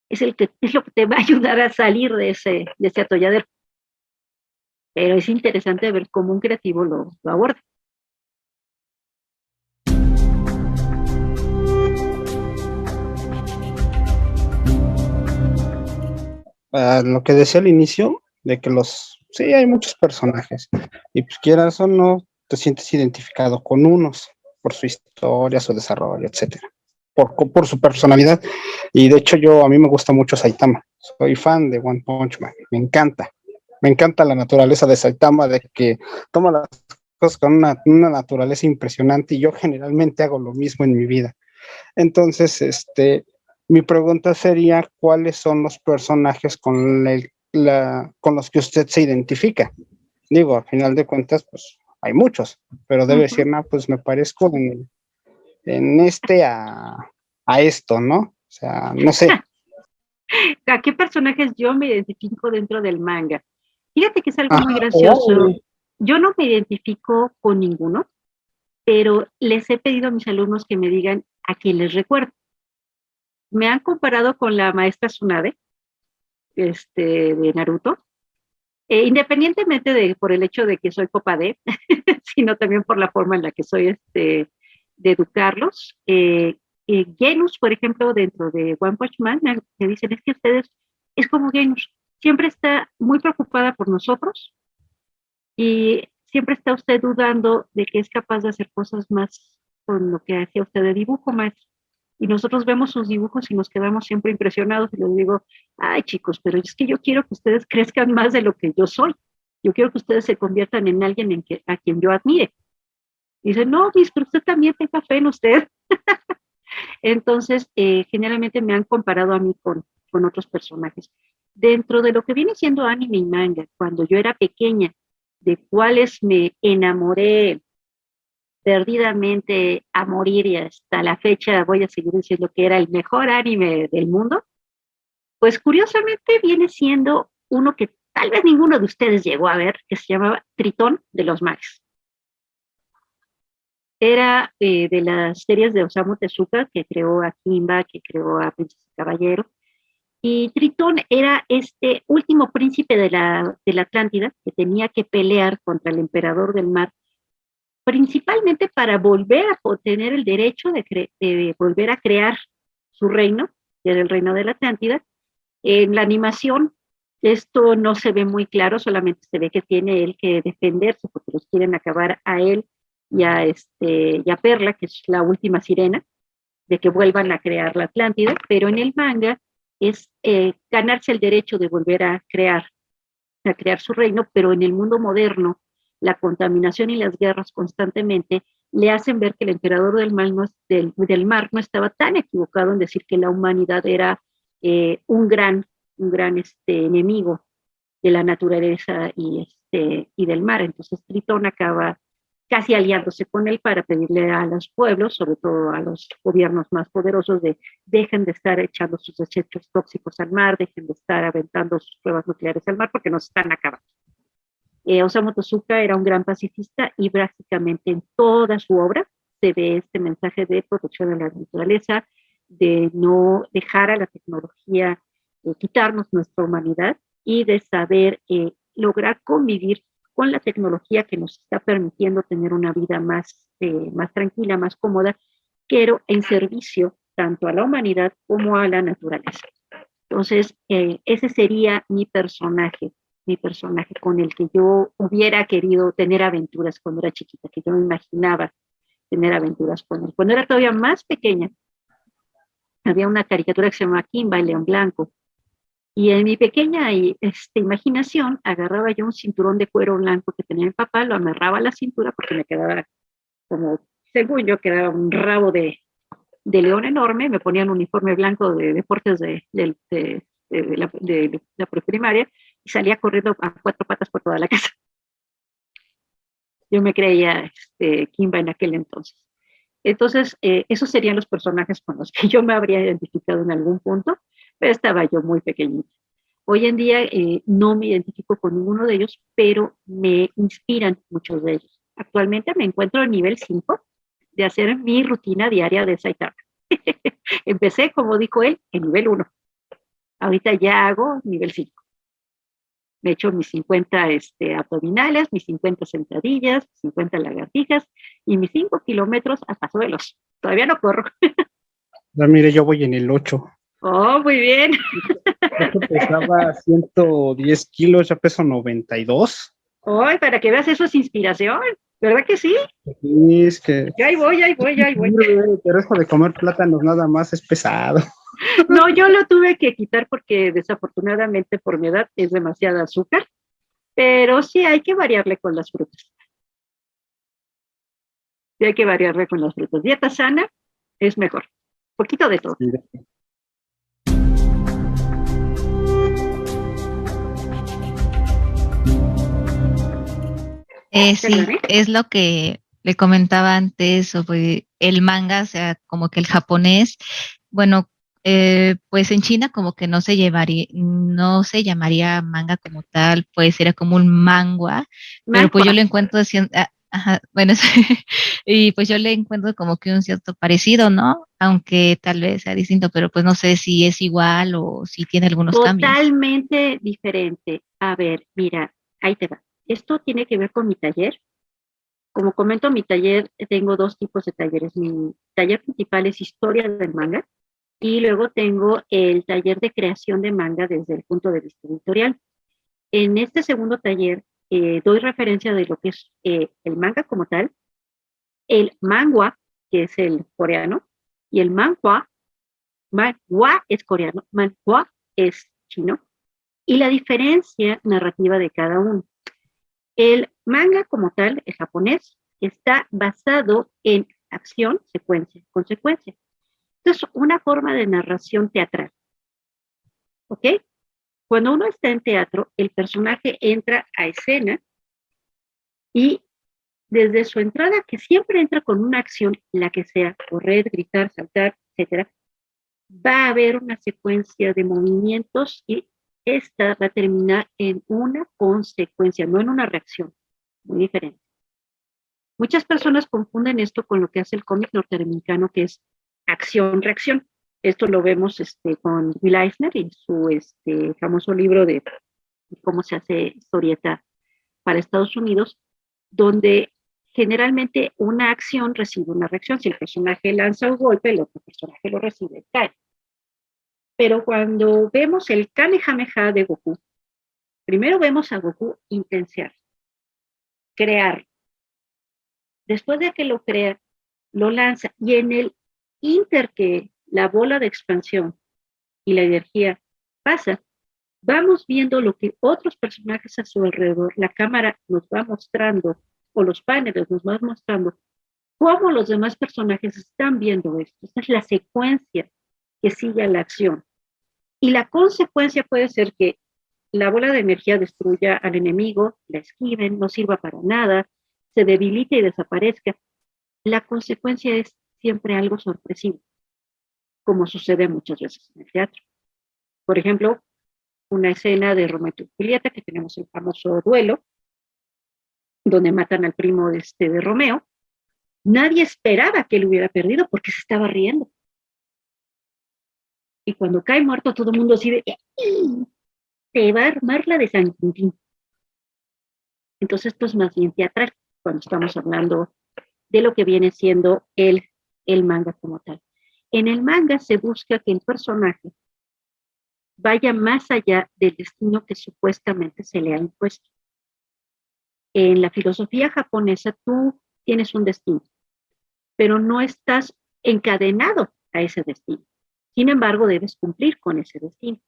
Speaker 2: es lo que te va a ayudar a salir de ese atolladero. Pero es interesante ver cómo un creativo lo aborda.
Speaker 4: Lo que decía al inicio, de que sí hay muchos personajes, y pues quieras o no, te sientes identificado con unos por su historia, su desarrollo, etcétera, por su personalidad. Y de hecho a mí me gusta mucho Saitama, soy fan de One Punch Man, me encanta la naturaleza de Saitama, de que toma las cosas con una naturaleza impresionante, y yo generalmente hago lo mismo en mi vida. Entonces, mi pregunta sería, ¿cuáles son los personajes con los que usted se identifica? Digo, a final de cuentas, pues hay muchos, pero debe decir, no, pues me parezco en a esto, ¿no? O sea, no sé.
Speaker 2: ¿A qué personajes yo me identifico dentro del manga? Fíjate que es algo muy gracioso. Yo no me identifico con ninguno, pero les he pedido a mis alumnos que me digan a quién les recuerdo. Me han comparado con la maestra Tsunade, de Naruto, independientemente por el hecho de que soy copa D, sino también por la forma en la que soy de educarlos. Genus, por ejemplo, dentro de One Punch Man, me dicen, es que ustedes, es como Genus, siempre está muy preocupada por nosotros y siempre está usted dudando de que es capaz de hacer cosas más con lo que hacía usted de dibujo, maestro. Y nosotros vemos sus dibujos y nos quedamos siempre impresionados y les digo, ay chicos, pero es que yo quiero que ustedes crezcan más de lo que yo soy. Yo quiero que ustedes se conviertan en alguien a quien yo admire. Y dicen, no, Miss, pero usted también tenga fe en usted. Entonces, generalmente me han comparado a mí con otros personajes. Dentro de lo que viene siendo anime y manga, cuando yo era pequeña, de cuáles me enamoré perdidamente a morir y hasta la fecha voy a seguir diciendo que era el mejor anime del mundo, pues curiosamente viene siendo uno que tal vez ninguno de ustedes llegó a ver, que se llamaba Tritón de los Mares. Era de las series de Osamu Tezuka, que creó a Kimba, que creó a Princesa Caballero, y Tritón era este último príncipe de la Atlántida que tenía que pelear contra el emperador del mar, principalmente para volver a tener el derecho de volver a crear su reino, que era el reino de la Atlántida. En la animación esto no se ve muy claro, solamente se ve que tiene él que defenderse porque los quieren acabar a él y a Perla, que es la última sirena, de que vuelvan a crear la Atlántida, pero en el manga es ganarse el derecho de volver a crear su reino, pero en el mundo moderno la contaminación y las guerras constantemente le hacen ver que el emperador del mar no estaba tan equivocado en decir que la humanidad era un gran enemigo de la naturaleza y del mar. Entonces Tritón acaba casi aliándose con él para pedirle a los pueblos, sobre todo a los gobiernos más poderosos, de dejen de estar echando sus desechos tóxicos al mar, dejen de estar aventando sus pruebas nucleares al mar porque nos están acabando. Osamu Tezuka era un gran pacifista y prácticamente en toda su obra se ve este mensaje de protección de la naturaleza, de no dejar a la tecnología quitarnos nuestra humanidad y de saber lograr convivir con la tecnología que nos está permitiendo tener una vida más tranquila, más cómoda, pero en servicio tanto a la humanidad como a la naturaleza. Entonces, ese sería mi personaje con el que yo hubiera querido tener aventuras cuando era chiquita, que yo me imaginaba tener aventuras con él. Cuando era todavía más pequeña, había una caricatura que se llamaba Kimba, el león blanco, y en mi pequeña imaginación agarraba yo un cinturón de cuero blanco que tenía mi papá, lo amarraba a la cintura porque me quedaba como, según yo, quedaba un rabo de león enorme, me ponían un uniforme blanco de deportes de la preprimaria y salía corriendo a 4 patas por toda la casa. Yo me creía Kimba en aquel entonces. Entonces, esos serían los personajes con los que yo me habría identificado en algún punto, pero estaba yo muy pequeñita. Hoy en día no me identifico con ninguno de ellos, pero me inspiran muchos de ellos. Actualmente me encuentro en nivel 5 de hacer mi rutina diaria de Saitama. Empecé, como dijo él, en nivel 1. Ahorita ya hago nivel 5. Me echo mis 50 abdominales, mis 50 sentadillas, 50 lagartijas y mis 5 kilómetros a pazuelos. Todavía no corro.
Speaker 4: Ya mire, yo voy en el 8.
Speaker 2: Oh, muy bien.
Speaker 4: Yo pesaba 110 kilos, ya peso 92.
Speaker 2: Oh, para que veas, eso es inspiración. ¿Verdad que sí?
Speaker 4: Sí, es que
Speaker 2: Ya ahí voy, ahí voy, ahí voy.
Speaker 4: pero eso de comer plátanos nada más es pesado.
Speaker 2: No, yo lo tuve que quitar porque desafortunadamente por mi edad es demasiada azúcar, pero sí hay que variarle con las frutas. Sí hay que variarle con las frutas. Dieta sana es mejor. Poquito de todo.
Speaker 3: Sí,
Speaker 2: Perdón, ¿eh?
Speaker 3: es lo que le comentaba antes sobre el manga, o sea, como que el japonés, bueno, pues en China como que no se llevaría, no se llamaría manga como tal, pues era como un mangua, pero pues yo
Speaker 2: Manhua.
Speaker 3: lo encuentro ajá, bueno, y pues yo le encuentro como que un cierto parecido, ¿no? Aunque tal vez sea distinto, pero pues no sé si es igual o si tiene algunos cambios.
Speaker 2: Totalmente diferente. A ver, mira, ahí te va. Esto tiene que ver con mi taller. Como comento, mi taller, tengo dos tipos de talleres. Mi taller principal es historia del manga y luego tengo el taller de creación de manga desde el punto de vista editorial. En este segundo taller doy referencia de lo que es el manga como tal, el manhwa, que es el coreano, y el manhwa. Manhwa es coreano, manhwa es chino, y la diferencia narrativa de cada uno. El manga como tal, el japonés, está basado en acción, secuencia, consecuencia. Entonces, una forma de narración teatral, ¿ok? Cuando uno está en teatro, el personaje entra a escena y desde su entrada, que siempre entra con una acción, la que sea, correr, gritar, saltar, etcétera, va a haber una secuencia de movimientos y esta va a terminar en una consecuencia, no en una reacción, muy diferente. Muchas personas confunden esto con lo que hace el cómic norteamericano, que es acción-reacción. Esto lo vemos con Will Eisner y su famoso libro de cómo se hace historieta para Estados Unidos, donde generalmente una acción recibe una reacción. Si el personaje lanza un golpe, el otro personaje lo recibe, cae. Pero cuando vemos el Kamehameha de Goku, primero vemos a Goku intensear, crear. Después de que lo crea, lo lanza y en el inter que la bola de expansión y la energía pasa, vamos viendo lo que otros personajes a su alrededor, la cámara nos va mostrando, o los paneles nos van mostrando, cómo los demás personajes están viendo esto. Esta es la secuencia que sigue a la acción. Y la consecuencia puede ser que la bola de energía destruya al enemigo, la esquiven, no sirva para nada, se debilite y desaparezca. La consecuencia es siempre algo sorpresivo, como sucede muchas veces en el teatro. Por ejemplo, una escena de Romeo y Julieta, que tenemos el famoso duelo, donde matan al primo de Romeo. Nadie esperaba que él hubiera perdido porque se estaba riendo. Y cuando cae muerto, todo el mundo así de, te va a armar la de San Quintín. Entonces, esto es más bien teatral, cuando estamos hablando de lo que viene siendo el manga como tal. En el manga se busca que el personaje vaya más allá del destino que supuestamente se le ha impuesto. En la filosofía japonesa tú tienes un destino, pero no estás encadenado a ese destino. Sin embargo, debes cumplir con ese destino.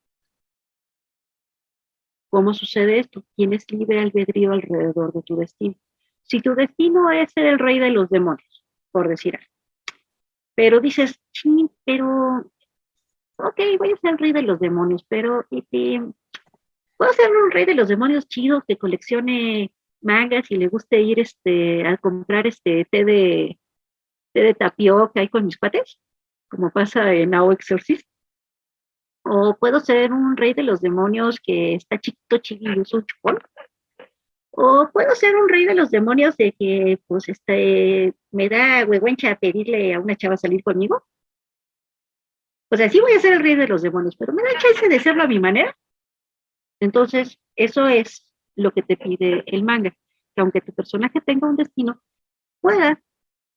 Speaker 2: ¿Cómo sucede esto? Tienes libre albedrío alrededor de tu destino. Si tu destino es ser el rey de los demonios, por decir algo, pero dices, sí, pero, ok, voy a ser el rey de los demonios, pero puedo ser un rey de los demonios chido que coleccione mangas y le guste ir a comprar té de tapioca ahí con mis cuates, como pasa en Now Exorcist. O puedo ser un rey de los demonios que está chiquito, chiquillo, un chupón. O puedo ser un rey de los demonios de que, pues, me da huehuencha pedirle a una chava salir conmigo. O sea, sí voy a ser el rey de los demonios, pero me da chance de serlo a mi manera. Entonces, eso es lo que te pide el manga. Que aunque tu personaje tenga un destino, pueda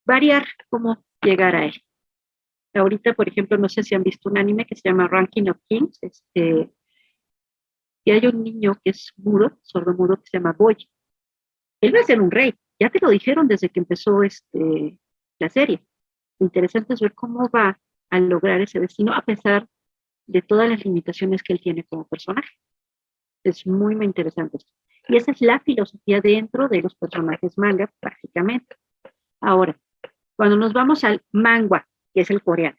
Speaker 2: variar cómo llegar a él. Ahorita, por ejemplo, no sé si han visto un anime que se llama Ranking of Kings, y hay un niño que es mudo, sordo mudo, que se llama Boy. Él va a ser un rey, ya te lo dijeron desde que empezó la serie. Lo interesante es ver cómo va a lograr ese destino a pesar de todas las limitaciones que él tiene como personaje. Es muy, muy interesante. Y esa es la filosofía dentro de los personajes manga, prácticamente. Ahora, cuando nos vamos al manga, que es el coreano.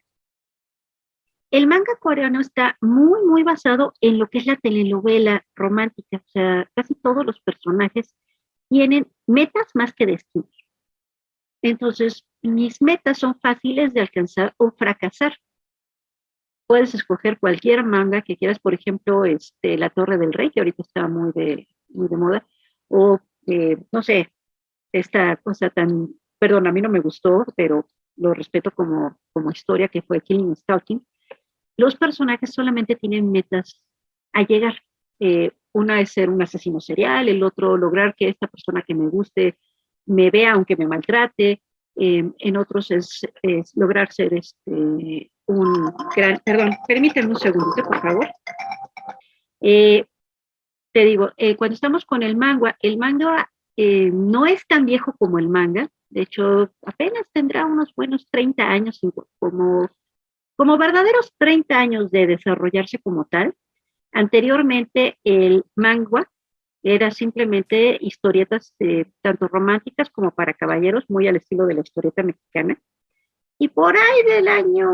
Speaker 2: El manga coreano está muy, muy basado en lo que es la telenovela romántica. O sea, casi todos los personajes tienen metas más que destinos. Entonces, mis metas son fáciles de alcanzar o fracasar. Puedes escoger cualquier manga que quieras, por ejemplo, La Torre del Rey, que ahorita está muy de moda, o, no sé, esta cosa tan, perdón, a mí no me gustó, pero lo respeto como historia, que fue Killing Stalking. Los personajes solamente tienen metas a llegar. Una es ser un asesino serial, el otro lograr que esta persona que me guste me vea aunque me maltrate, en otros es lograr ser un gran, perdón, permítanme un segundito, por favor. Te digo, cuando estamos con el manga no es tan viejo como el manga, de hecho apenas tendrá unos buenos 30 años como verdaderos 30 años de desarrollarse como tal. Anteriormente el manga era simplemente historietas tanto románticas como para caballeros, muy al estilo de la historieta mexicana. Y por ahí del año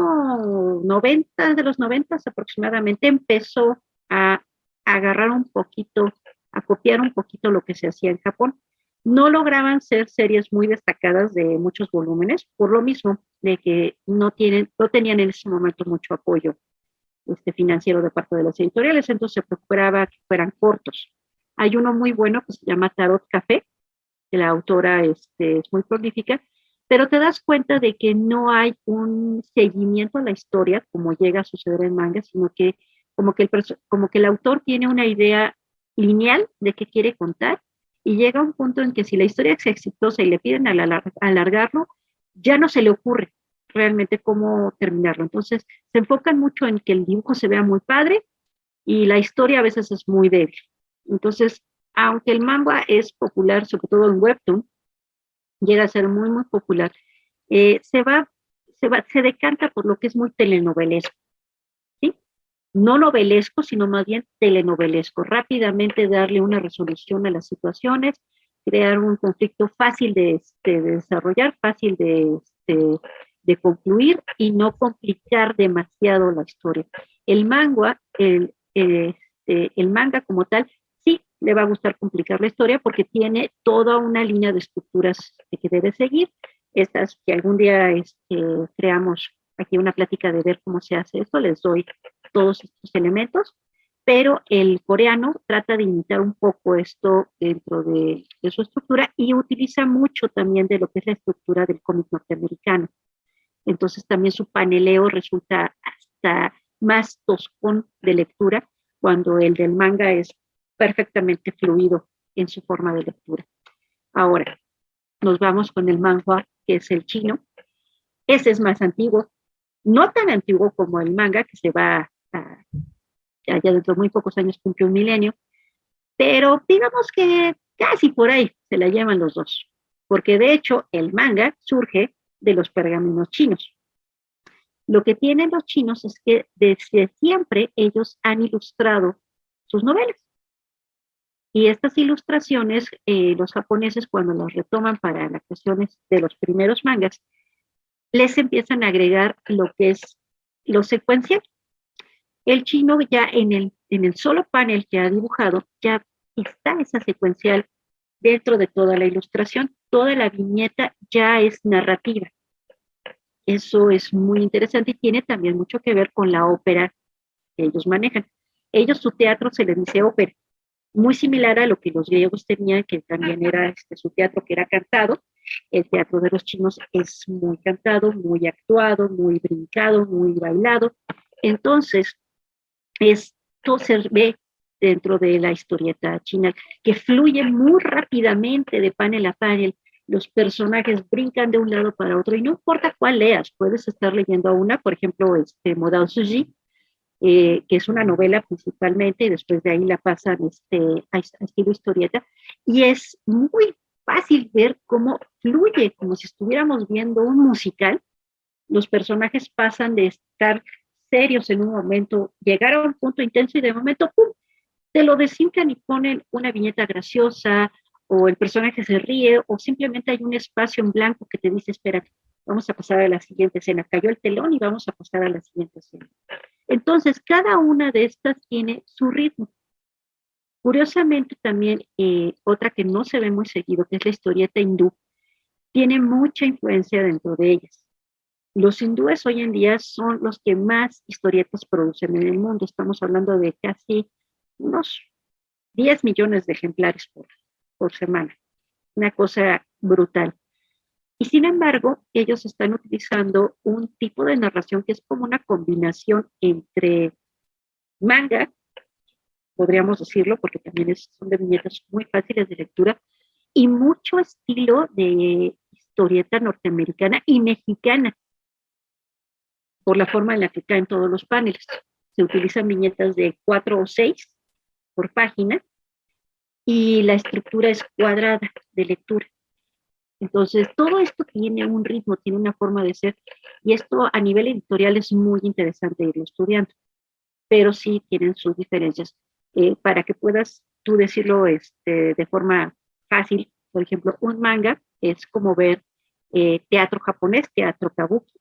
Speaker 2: 90, de los 90 aproximadamente, empezó a agarrar un poquito, a copiar un poquito lo que se hacía en Japón. No lograban ser series muy destacadas de muchos volúmenes, por lo mismo de que no tenían en ese momento mucho apoyo financiero de parte de las editoriales, entonces se procuraba que fueran cortos. Hay uno muy bueno que se llama Tarot Café, que la autora es muy prolífica, pero te das cuenta de que no hay un seguimiento a la historia como llega a suceder en manga, sino que como que el autor tiene una idea lineal de qué quiere contar y llega a un punto en que si la historia es exitosa y le piden alargarlo, ya no se le ocurre realmente cómo terminarlo. Entonces se enfocan mucho en que el dibujo se vea muy padre y la historia a veces es muy débil. Entonces, aunque el manga es popular, sobre todo en Webtoon, llega a ser muy, muy popular, se decanta por lo que es muy telenovelesco, ¿sí? No novelesco, sino más bien telenovelesco. Rápidamente darle una resolución a las situaciones, crear un conflicto fácil de desarrollar, fácil de concluir y no complicar demasiado la historia. El manga, el manga como tal, sí le va a gustar complicar la historia porque tiene toda una línea de estructuras que debe seguir. Estas que algún día creamos aquí una plática de ver cómo se hace esto, les doy todos estos elementos, pero el coreano trata de imitar un poco esto dentro de su estructura y utiliza mucho también de lo que es la estructura del cómic norteamericano. Entonces también su paneleo resulta hasta más toscón de lectura, cuando el del manga es perfectamente fluido en su forma de lectura. Ahora, nos vamos con el manhwa, que es el chino. Ese es más antiguo, no tan antiguo como el manga, que se va ya dentro de muy pocos años cumple un milenio, pero digamos que casi por ahí se la llevan los dos, porque de hecho el manga surge de los pergaminos chinos. Lo que tienen los chinos es que desde siempre ellos han ilustrado sus novelas. Y estas ilustraciones, los japoneses cuando las retoman para las cuestiones de los primeros mangas, les empiezan a agregar lo que es lo secuencial. El chino ya en el solo panel que ha dibujado, ya está esa secuencial dentro de toda la ilustración. Toda la viñeta ya es narrativa. Eso es muy interesante y tiene también mucho que ver con la ópera que ellos manejan. Ellos, su teatro se le dice ópera, muy similar a lo que los griegos tenían, que también era su teatro que era cantado. El teatro de los chinos es muy cantado, muy actuado, muy brincado, muy bailado. Entonces, esto se ve dentro de la historieta china, que fluye muy rápidamente de panel a panel. Los personajes brincan de un lado para otro y no importa cuál leas, puedes estar leyendo una, por ejemplo, Modao Suji, que es una novela principalmente, y después de ahí la pasan a estilo historieta, y es muy fácil ver cómo fluye, como si estuviéramos viendo un musical. Los personajes pasan de estar serios en un momento, llegar a un punto intenso y de momento, ¡pum!, te lo desinflan y ponen una viñeta graciosa, o el personaje se ríe, o simplemente hay un espacio en blanco que te dice, espera, vamos a pasar a la siguiente escena, cayó el telón y vamos a pasar a la siguiente escena. Entonces, cada una de estas tiene su ritmo. Curiosamente también, otra que no se ve muy seguido, que es la historieta hindú, tiene mucha influencia dentro de ellas. Los hindúes hoy en día son los que más historietas producen en el mundo. Estamos hablando de casi unos 10 millones de ejemplares por semana. Una cosa brutal. Y sin embargo, ellos están utilizando un tipo de narración que es como una combinación entre manga, podríamos decirlo, porque también son de viñetas muy fáciles de lectura, y mucho estilo de historieta norteamericana y mexicana, por la forma en la que caen todos los paneles. Se utilizan viñetas de 4 o 6 por página, y la estructura es cuadrada de lectura. Entonces, todo esto tiene un ritmo, tiene una forma de ser, y esto a nivel editorial es muy interesante irlo estudiando, pero sí tienen sus diferencias. Para que puedas tú decirlo de forma fácil, por ejemplo, un manga es como ver teatro japonés, teatro kabuki,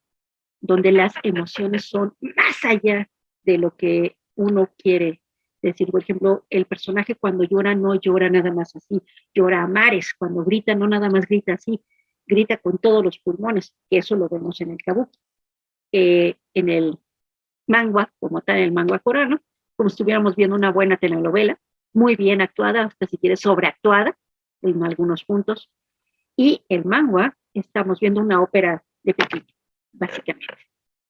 Speaker 2: donde las emociones son más allá de lo que uno quiere decir. Por ejemplo, el personaje cuando llora no llora nada más así, llora a mares, cuando grita no nada más grita así, grita con todos los pulmones, que eso lo vemos en el kabuki. En el manga, como tal, en el manga coreano, como si estuviéramos viendo una buena telenovela, muy bien actuada, hasta si quieres sobreactuada en algunos puntos, y el manga estamos viendo una ópera de Pekín, básicamente,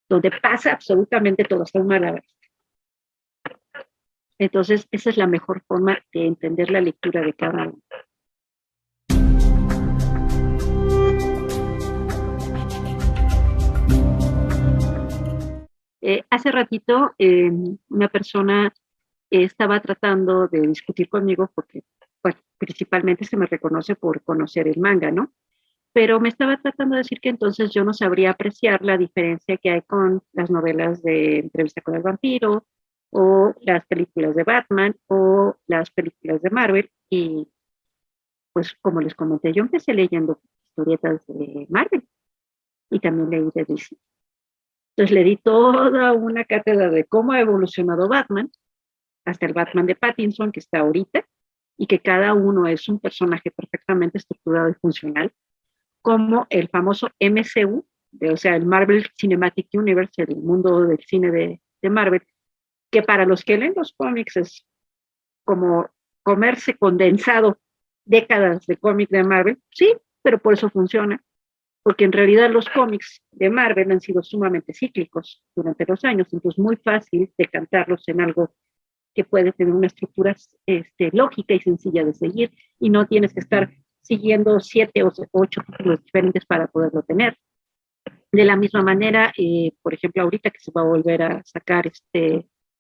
Speaker 2: donde pasa absolutamente todo, hasta un malabarista. Entonces, esa es la mejor forma de entender la lectura de cada uno. Hace ratito una persona estaba tratando de discutir conmigo porque pues, principalmente se me reconoce por conocer el manga, ¿no? Pero me estaba tratando de decir que entonces yo no sabría apreciar la diferencia que hay con las novelas de Entrevista con el vampiro, o las películas de Batman, o las películas de Marvel, y pues como les comenté, yo empecé leyendo historietas de Marvel, y también leí de DC. Entonces le di toda una cátedra de cómo ha evolucionado Batman, hasta el Batman de Pattinson, que está ahorita, y que cada uno es un personaje perfectamente estructurado y funcional, como el famoso MCU, o sea, el Marvel Cinematic Universe, el mundo del cine de Marvel, que para los que leen los cómics es como comerse condensado décadas de cómic de Marvel, sí, pero por eso funciona, porque en realidad los cómics de Marvel han sido sumamente cíclicos durante los años, entonces muy fácil decantarlos en algo que puede tener una estructura lógica y sencilla de seguir, y no tienes que estar siguiendo 7 o 8 títulos diferentes para poderlo tener. De la misma manera, por ejemplo, ahorita que se va a volver a sacar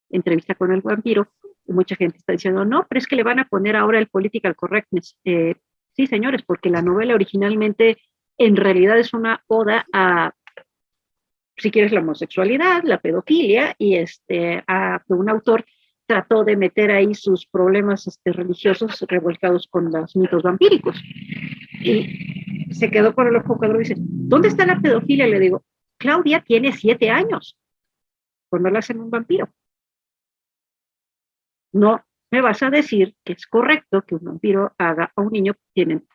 Speaker 2: Entrevista con el vampiro, mucha gente está diciendo, no, pero es que le van a poner ahora el political correctness. Sí, señores, porque la novela originalmente en realidad es una oda a, si quieres, la homosexualidad, la pedofilia, y a un autor trató de meter ahí sus problemas religiosos revolcados con los mitos vampíricos. Y se quedó con el ojo cuando dice, ¿dónde está la pedofilia? Le digo, Claudia tiene 7 años, cuando la hacen un vampiro. No me vas a decir que es correcto que un vampiro haga a un niño que tienen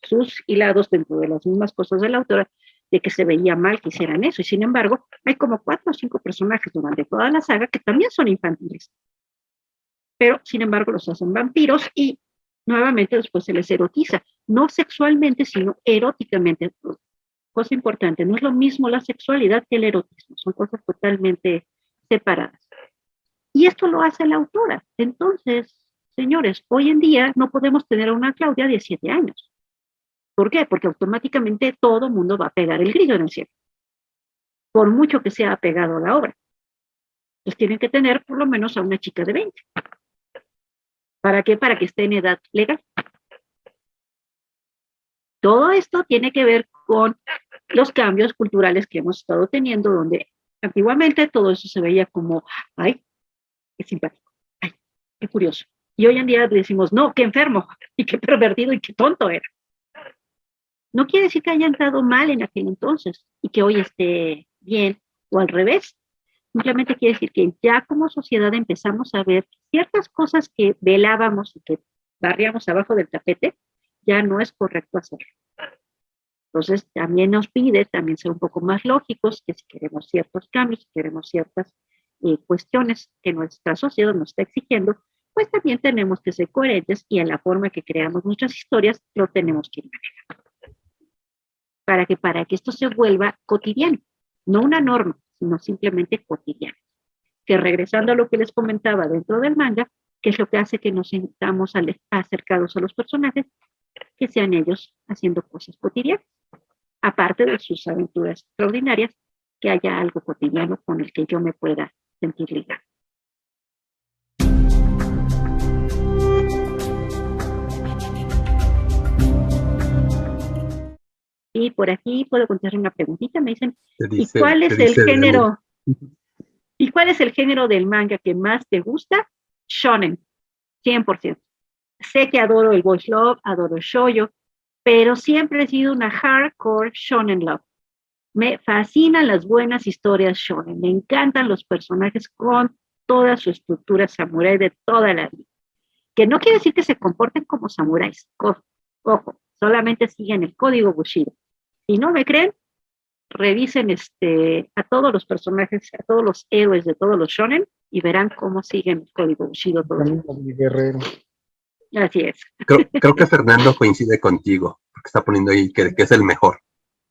Speaker 2: sus hilados dentro de las mismas cosas de la autora, de que se veía mal que hicieran eso. Y sin embargo, hay como 4 o 5 personajes durante toda la saga que también son infantiles. Pero, sin embargo, los hacen vampiros y nuevamente después se les erotiza. No sexualmente, sino eróticamente. Cosa importante, no es lo mismo la sexualidad que el erotismo. Son cosas totalmente separadas. Y esto lo hace la autora. Entonces, señores, hoy en día no podemos tener a una Claudia de 7 años. ¿Por qué? Porque automáticamente todo el mundo va a pegar el grito en el cielo, por mucho que sea apegado a la obra. Pues tienen que tener por lo menos a una chica de 20. ¿Para qué? Para que esté en edad legal. Todo esto tiene que ver con los cambios culturales que hemos estado teniendo, donde antiguamente todo eso se veía como, ay, qué simpático, ay, qué curioso. Y hoy en día decimos, no, qué enfermo, y qué pervertido, y qué tonto era. No quiere decir que haya estado mal en aquel entonces, y que hoy esté bien, o al revés. Simplemente quiere decir que ya como sociedad empezamos a ver ciertas cosas que velábamos y que barríamos abajo del tapete, ya no es correcto hacerlo. Entonces, también nos pide también ser un poco más lógicos, que si queremos ciertos cambios, si queremos ciertas cuestiones que nuestra sociedad nos está exigiendo, pues también tenemos que ser coherentes y en la forma que creamos nuestras historias lo tenemos que ir manejando. Para que esto se vuelva cotidiano, no una norma, sino simplemente cotidiano. Que regresando a lo que les comentaba dentro del manga, que es lo que hace que nos sintamos acercados a los personajes, que sean ellos haciendo cosas cotidianas. Aparte de sus aventuras extraordinarias, que haya algo cotidiano con el que yo me pueda sentir ligado. Y por aquí puedo contestar una preguntita, me dicen, ¿y cuál es el género? ¿Y cuál es el género del manga que más te gusta? Shonen, 100%. Sé que adoro el boys love, adoro el shoujo, pero siempre he sido una hardcore shonen love. Me fascinan las buenas historias shonen, me encantan los personajes con toda su estructura samurái de toda la vida. Que no quiere decir que se comporten como samuráis, ojo, solamente siguen el código Bushido. Si no me creen, revisen a todos los personajes, a todos los héroes de todos los shonen y verán cómo siguen el código Bushido todos.
Speaker 4: Guerrero.
Speaker 2: Así es.
Speaker 1: Creo que Fernando coincide contigo, porque está poniendo ahí que es el mejor.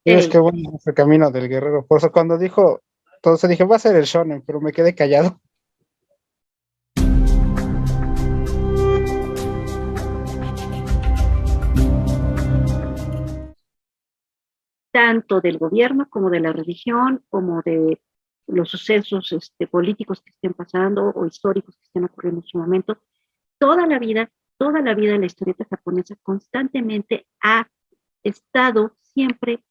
Speaker 4: Es que bueno, ese camino del guerrero. Por eso cuando dijo, entonces dije, va a ser el shonen, pero me quedé callado.
Speaker 2: Tanto del gobierno como de la religión, como de los sucesos políticos que estén pasando o históricos que estén ocurriendo en su momento. Toda la vida la historieta japonesa constantemente ha estado siempre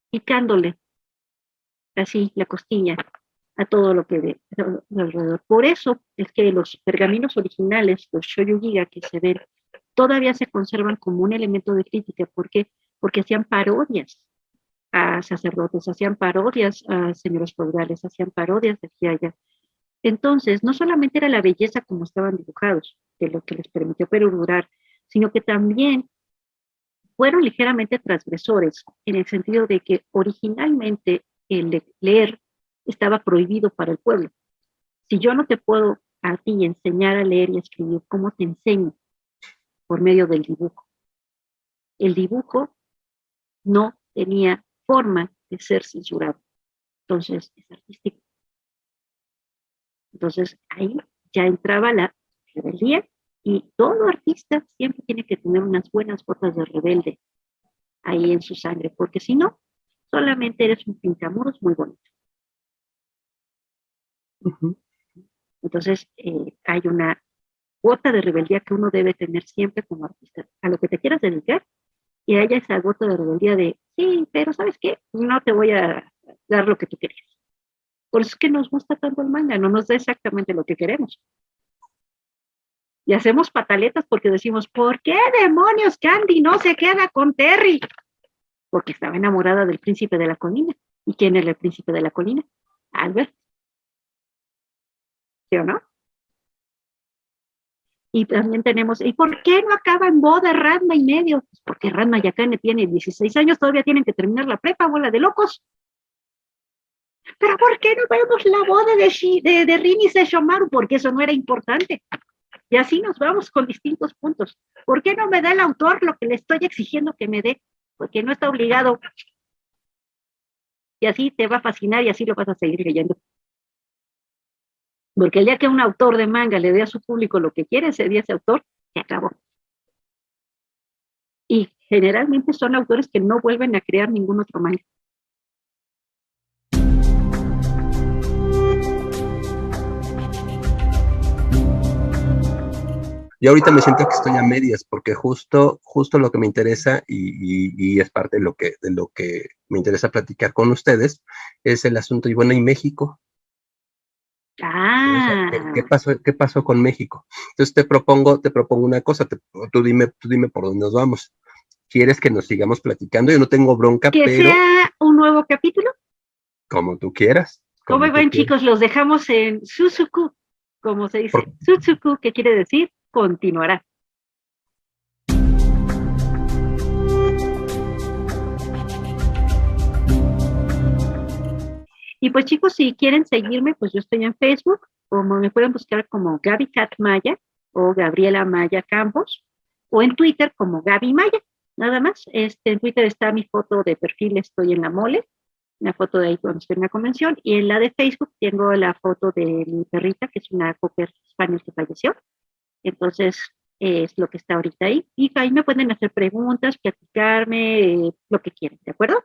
Speaker 2: picándole así la costilla a todo lo que ve alrededor. Por eso es que los pergaminos originales, los Shoyugiga que se ven, todavía se conservan como un elemento de crítica. ¿Por qué? Porque hacían parodias a sacerdotes, hacían parodias a señores feudales, hacían parodias de aquí a allá. Entonces, no solamente era la belleza como estaban dibujados, de lo que les permitió perdurar, sino que también fueron ligeramente transgresores, en el sentido de que originalmente el leer estaba prohibido para el pueblo. Si yo no te puedo a ti enseñar a leer y a escribir, ¿cómo te enseño? Por medio del dibujo. El dibujo no tenía forma de ser censurado. Entonces, es artístico. Entonces, ahí ya entraba la rebeldía y todo artista siempre tiene que tener unas buenas gotas de rebelde ahí en su sangre, porque si no, solamente eres un pintamuros muy bonito. Entonces, hay una gota de rebeldía que uno debe tener siempre como artista. A lo que te quieras dedicar, y haya esa gota de rebeldía de, sí, pero ¿sabes qué? No te voy a dar lo que tú querías. Por eso es que nos gusta tanto el manga, no nos da exactamente lo que queremos. Y hacemos pataletas porque decimos, ¿por qué demonios Candy no se queda con Terry? Porque estaba enamorada del príncipe de la colina. ¿Y quién era el príncipe de la colina? Albert. ¿Sí o no? Y también tenemos, ¿y por qué no acaba en boda Ranma y medio? Pues porque Ranma y Akane tiene 16 años, todavía tienen que terminar la prepa, bola de locos. ¿Pero por qué no vemos la boda de Rin y Sesshomaru? Porque eso no era importante. Y así nos vamos con distintos puntos. ¿Por qué no me da el autor lo que le estoy exigiendo que me dé? Porque no está obligado. Y así te va a fascinar y así lo vas a seguir leyendo. Porque el día que un autor de manga le dé a su público lo que quiere, ese día ese autor se acabó. Y generalmente son autores que no vuelven a crear ningún otro manga.
Speaker 1: Yo ahorita me siento que estoy a medias porque justo lo que me interesa y es parte de lo que me interesa platicar con ustedes es el asunto, y bueno, ¿y México? ¿Qué pasó con México? Entonces te propongo una cosa, tú dime por dónde nos vamos. ¿Quieres que nos sigamos platicando? Yo no tengo bronca,
Speaker 2: que
Speaker 1: pero...
Speaker 2: sea un nuevo capítulo.
Speaker 1: Como tú quieras.
Speaker 2: ¿Cómo ven, chicos? Los dejamos en Suzuku, como se dice. Suzuku, que quiere decir continuará. Y pues chicos, si quieren seguirme, pues yo estoy en Facebook, como me pueden buscar como Gaby Cat Maya o Gabriela Maya Campos, o en Twitter como Gaby Maya, nada más. En Twitter está mi foto de perfil, estoy en la mole, una foto de ahí cuando estoy en la convención, y en la de Facebook tengo la foto de mi perrita, que es una cocker spaniel que falleció. Entonces, es lo que está ahorita ahí. Y ahí me pueden hacer preguntas, platicarme, lo que quieran, ¿de acuerdo?